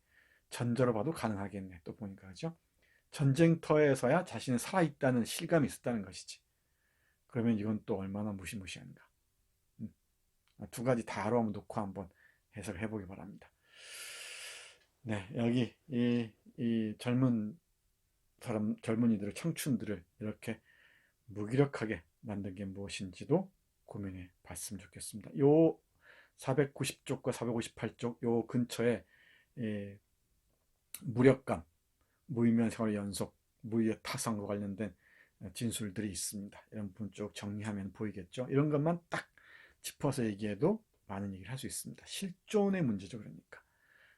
전저로 봐도 가능하겠네. 또 보니까 그죠? 전쟁터에서야 자신이 살아있다는 실감이 있었다는 것이지. 그러면 이건 또 얼마나 무시무시한가. 두 가지 다로 한번 놓고 한번 해석을 해보기 바랍니다. 네, 여기 이 젊은이들을 청춘들을 이렇게 무기력하게 만든 게 무엇인지도 고민해 봤으면 좋겠습니다. 요 490쪽과 458쪽 요 근처에 예, 무력감, 무의미한 생활의 연속, 무의의 타성과 관련된 진술들이 있습니다. 이런 부분 쭉 정리하면 보이겠죠. 이런 것만 딱 짚어서 얘기해도 많은 얘기를 할 수 있습니다. 실존의 문제죠. 그러니까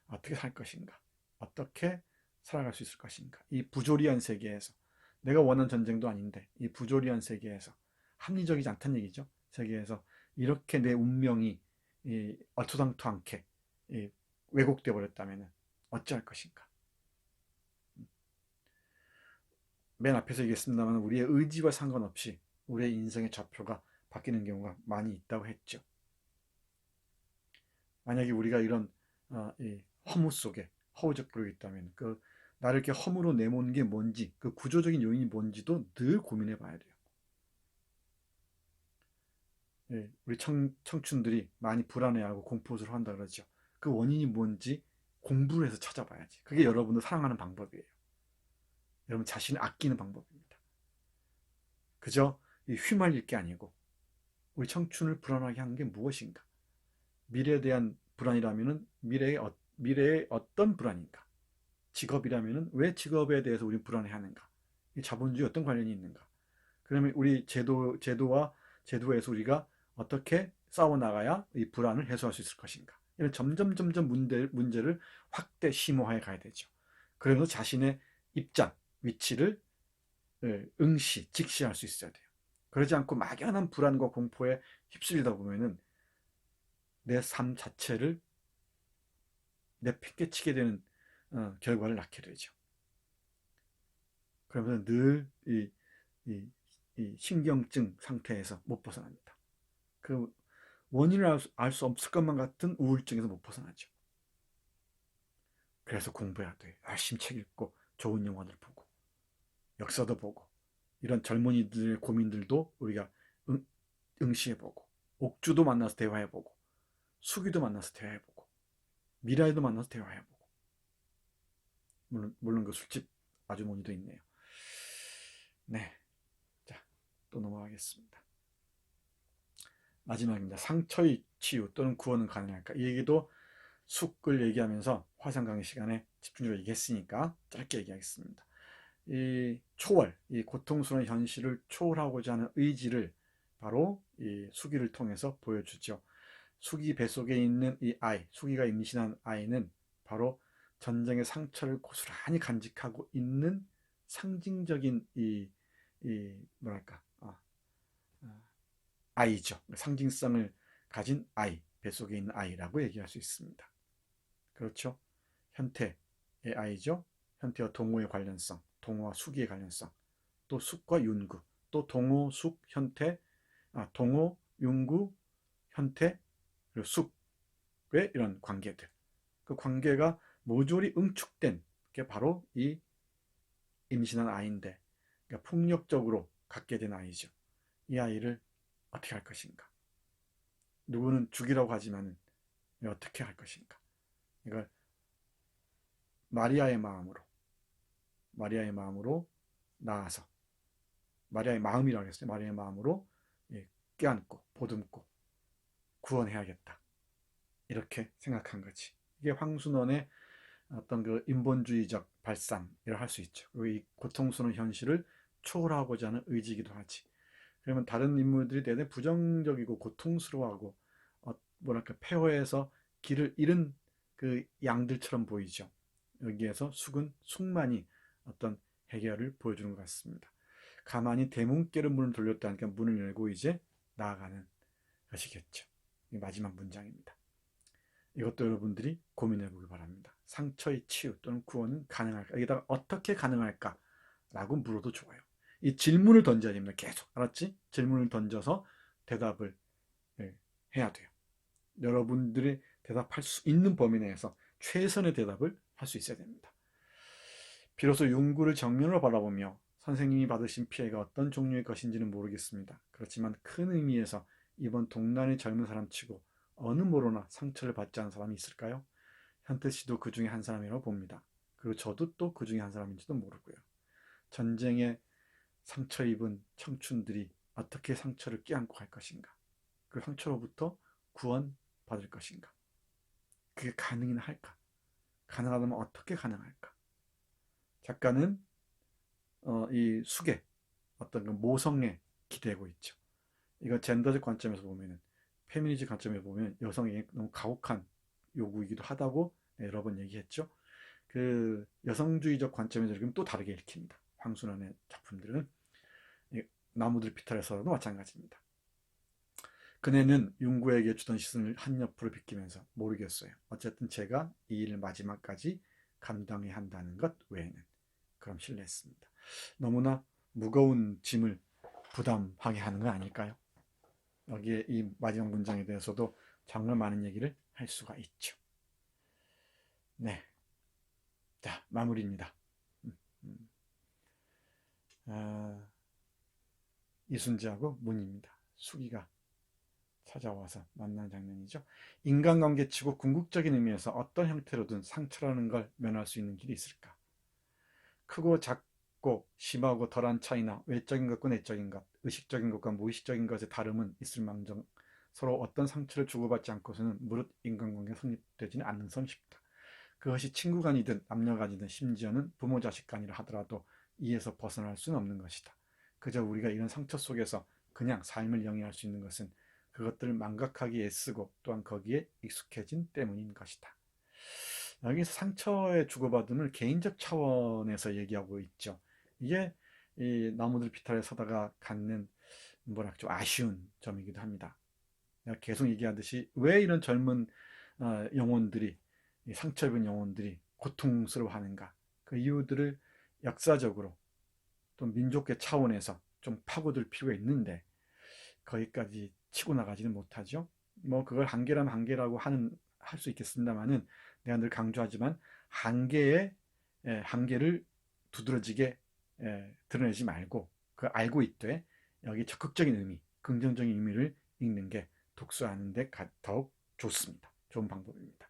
어떻게 살 것인가, 어떻게 살아갈 수 있을 것인가. 이 부조리한 세계에서, 내가 원하는 전쟁도 아닌데 이 부조리한 세계에서, 합리적이지 않다는 얘기죠. 세계에서 이렇게 내 운명이 얼토당토 않게 왜곡되어 버렸다면 어찌할 것인가. 맨 앞에서 얘기했습니다만 우리의 의지와 상관없이 우리의 인생의 좌표가 바뀌는 경우가 많이 있다고 했죠. 만약에 우리가 이런 이 허무 속에 허우적거리고 있다면 그 나를 이렇게 허무로 내모는 게 뭔지, 그 구조적인 요인이 뭔지도 늘 고민해 봐야 돼요. 예, 우리 청춘들이 많이 불안해하고 공포스러워 한다 그러죠. 그 원인이 뭔지 공부를 해서 찾아봐야지. 그게 여러분을 사랑하는 방법이에요. 여러분 자신을 아끼는 방법입니다. 그저 휘말릴 게 아니고 우리 청춘을 불안하게 하는 게 무엇인가? 미래에 대한 불안이라면은 미래의 어떤 불안인가? 직업이라면은 왜 직업에 대해서 우리 불안해하는가? 이 자본주의 어떤 관련이 있는가? 그러면 우리 제도와 제도에서 우리가 어떻게 싸워 나가야 이 불안을 해소할 수 있을 것인가? 이런 점점 문제를 확대 심오화해 가야 되죠. 그러면서 자신의 입장, 위치를 직시할 수 있어야 돼요. 그러지 않고 막연한 불안과 공포에 휩쓸리다 보면은 내 삶 자체를 내팽개치게 되는 결과를 낳게 되죠. 그러면서 늘 이 신경증 상태에서 못 벗어납니다. 그 원인을 알 수 없을 것만 같은 우울증에서 못 벗어나죠. 그래서 공부해야 돼. 열심히 책 읽고 좋은 영화들 보고 역사도 보고 이런 젊은이들의 고민들도 우리가 응시해보고 옥주도 만나서 대화해보고 수기도 만나서 대화해보고 미라이도 만나서 대화해보고 물론 그 술집 아주머니도 있네요. 네, 자, 또 넘어가겠습니다. 마지막입니다. 상처의 치유 또는 구원은 가능할까? 이 얘기도 숙을 얘기하면서 화상 강의 시간에 집중적으로 얘기했으니까 짧게 얘기하겠습니다. 이 초월, 이 고통스러운 현실을 초월하고자 하는 의지를 바로 이 수기를 통해서 보여주죠. 수기 뱃속에 있는 이 아이, 수기가 임신한 아이는 바로 전쟁의 상처를 고스란히 간직하고 있는 상징적인 뭐랄까, 아이죠. 상징성을 가진 아이, 뱃속에 있는 아이라고 얘기할 수 있습니다. 그렇죠? 현태의 아이죠. 현태와 동호의 관련성, 동호와 수기의 관련성, 또 숙과 윤구, 또 동호, 숙, 현태, 동호, 윤구, 현태, 그리고 숙의 이런 관계들. 그 관계가 모조리 응축된 게 바로 이 임신한 아이인데, 그러니까 폭력적으로 갖게 된 아이죠. 이 아이를 어떻게 할 것인가? 누구는 죽이라고 하지만 어떻게 할 것인가? 이걸 마리아의 마음으로, 마리아의 마음으로 나아서, 마리아의 마음이라고 했어요. 마리아의 마음으로 껴안고 보듬고 구원해야겠다. 이렇게 생각한 거지. 이게 황순원의 어떤 그 인본주의적 발상이라 할 수 있죠. 그리고 이 고통스러운 현실을 초월하고자 하는 의지이기도 하지. 그러면 다른 인물들이 대단히 부정적이고 고통스러워하고 뭐랄까 폐허에서 길을 잃은 그 양들처럼 보이죠. 여기에서 숙만이 어떤 해결을 보여주는 것 같습니다. 가만히 대문께로 문을 돌렸다니까 문을 열고 이제 나아가는 것이겠죠. 마지막 문장입니다. 이것도 여러분들이 고민해 보기 바랍니다. 상처의 치유 또는 구원은 가능할까? 여기다가 어떻게 가능할까? 라고 물어도 좋아요. 이 질문을 던져야 됩니다. 계속. 알았지? 질문을 던져서 대답을 해야 돼요. 여러분들이 대답할 수 있는 범위 내에서 최선의 대답을 할 수 있어야 됩니다. 비로소 윤구를 정면으로 바라보며 선생님이 받으신 피해가 어떤 종류의 것인지는 모르겠습니다. 그렇지만 큰 의미에서 이번 동란의 젊은 사람치고 어느 모로나 상처를 받지 않은 사람이 있을까요? 현태 씨도 그 중에 한 사람이라고 봅니다. 그리고 저도 또 그 중에 한 사람인지도 모르고요. 전쟁에 상처 입은 청춘들이 어떻게 상처를 껴안고 갈 것인가? 그 상처로부터 구원받을 것인가? 그게 가능이나 할까? 가능하다면 어떻게 가능할까? 작가는 이 숙의 어떤 그 모성에 기대고 있죠. 이거 젠더적 관점에서 보면은, 페미니즘 관점에서 보면 여성이 너무 가혹한 요구이기도 하다고 여러 번 얘기했죠. 그 여성주의적 관점에서 지금 또 다르게 읽힙니다. 황순원의 작품들은. 나무들 비탈에서도 마찬가지입니다. 그네는 윤구에게 주던 시선을 한옆으로 비키면서 모르겠어요. 어쨌든 제가 이 일을 마지막까지 감당해야 한다는 것 외에는. 그럼 실례했습니다. 너무나 무거운 짐을 부담하게 하는 거 아닐까요? 여기에 이 마지막 문장에 대해서도 정말 많은 얘기를 할 수가 있죠. 네. 자, 마무리입니다. 음, 음. 아, 이순재하고 문희입니다. 수기가 찾아와서 만난 장면이죠. 인간관계치고 궁극적인 의미에서 어떤 형태로든 상처라는 걸 면할 수 있는 길이 있을까? 크고 작고 심하고 덜한 차이나 외적인 것과 내적인 것, 의식적인 것과 무의식적인 것의 다름은 있을망정 서로 어떤 상처를 주고받지 않고서는 무릇 인간관계가 성립되지는 않는 성 싶다. 그것이 친구 간이든 남녀 간이든 심지어는 부모 자식 간이라 하더라도 이에서 벗어날 수는 없는 것이다. 그저 우리가 이런 상처 속에서 그냥 삶을 영위할 수 있는 것은 그것들을 망각하기 애쓰고 또한 거기에 익숙해진 때문인 것이다. 여기서 상처의 주고받음을 개인적 차원에서 얘기하고 있죠. 이게 이 나무들 비탈에 서다가 갖는 뭐랄까 좀 아쉬운 점이기도 합니다. 내가 계속 얘기하듯이 왜 이런 젊은 영혼들이, 상처 입은 영혼들이 고통스러워하는가, 그 이유들을 역사적으로 또 민족의 차원에서 좀 파고들 필요가 있는데 거기까지 치고 나가지는 못하죠. 뭐 그걸 한계라면 한계라고 할 수 있겠습니다만은, 내가 늘 강조하지만 한계의 한계를 두드러지게 드러내지 말고 그 알고 있되 여기 적극적인 의미, 긍정적인 의미를 읽는 게 독서하는 데 더욱 좋습니다. 좋은 방법입니다.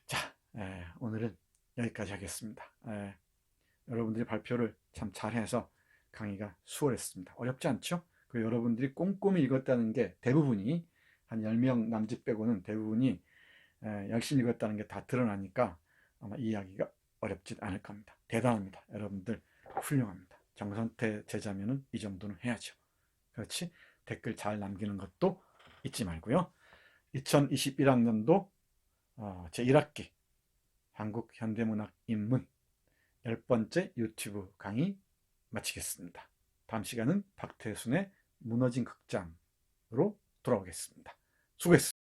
자, 오늘은 여기까지 하겠습니다. 여러분들이 발표를 참 잘해서 강의가 수월했습니다. 어렵지 않죠? 그 여러분들이 꼼꼼히 읽었다는 게 대부분이, 한 10명 남짓 빼고는 대부분이 열심히 읽었다는 게 다 드러나니까 아마 이해하기가 어렵지 않을 겁니다. 대단합니다. 여러분들 훌륭합니다. 정선태 제자면은 이 정도는 해야죠. 그렇지? 댓글 잘 남기는 것도 잊지 말고요. 2021학년도 제1학기 한국현대문학 입문 10번째 유튜브 강의 마치겠습니다. 다음 시간은 박태순의 무너진 극장으로 돌아오겠습니다. 수고했습니다.